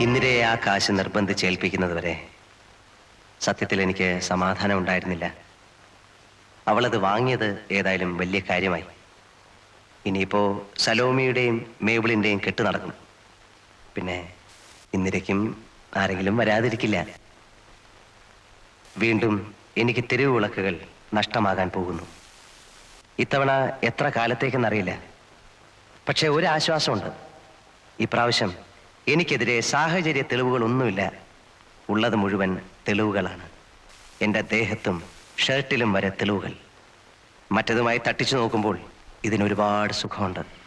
ഇന്ദിരയെ ആ കാശ് നിർബന്ധിച്ചേൽപ്പിക്കുന്നത് വരെ സത്യത്തിൽ എനിക്ക് സമാധാനം ഉണ്ടായിരുന്നില്ല. അവളത് വാങ്ങിയത് ഏതായാലും വലിയ കാര്യമായി. ഇനിയിപ്പോ സലോമിയുടെയും മേബിളിന്റെയും കെട്ട് നടക്കും. പിന്നെ ഇന്ദിരയ്ക്കും ആരെങ്കിലും വരാതിരിക്കില്ല. വീണ്ടും എനിക്ക് തെരുവ് വിളക്കുകൾ നഷ്ടമാകാൻ പോകുന്നു. ഇത്തവണ എത്ര കാലത്തേക്കെന്നറിയില്ല. പക്ഷെ ഒരു ആശ്വാസമുണ്ട്. ഇപ്രാവശ്യം എനിക്കെതിരെ സാഹചര്യ തെളിവുകളൊന്നുമില്ല. ഉള്ളത് മുഴുവൻ തെളിവുകളാണ്. എൻ്റെ ദേഹത്തും ഷർട്ടിലും വരെ തെളിവുകൾ. മറ്റതുമായി തട്ടിച്ചു നോക്കുമ്പോൾ ഇതിനൊരുപാട് സുഖമുണ്ട്.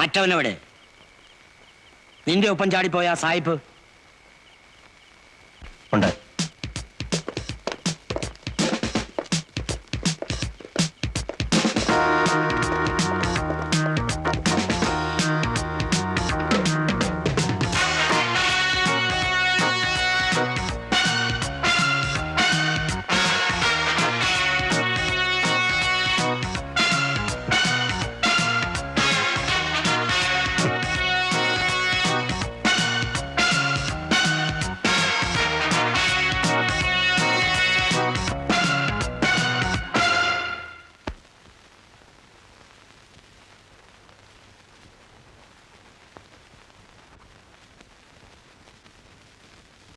മറ്റവനെവിടെ? നിന്റെ ഒപ്പം ചാടിപ്പോയ സായിപ്പ് ഉണ്ട്.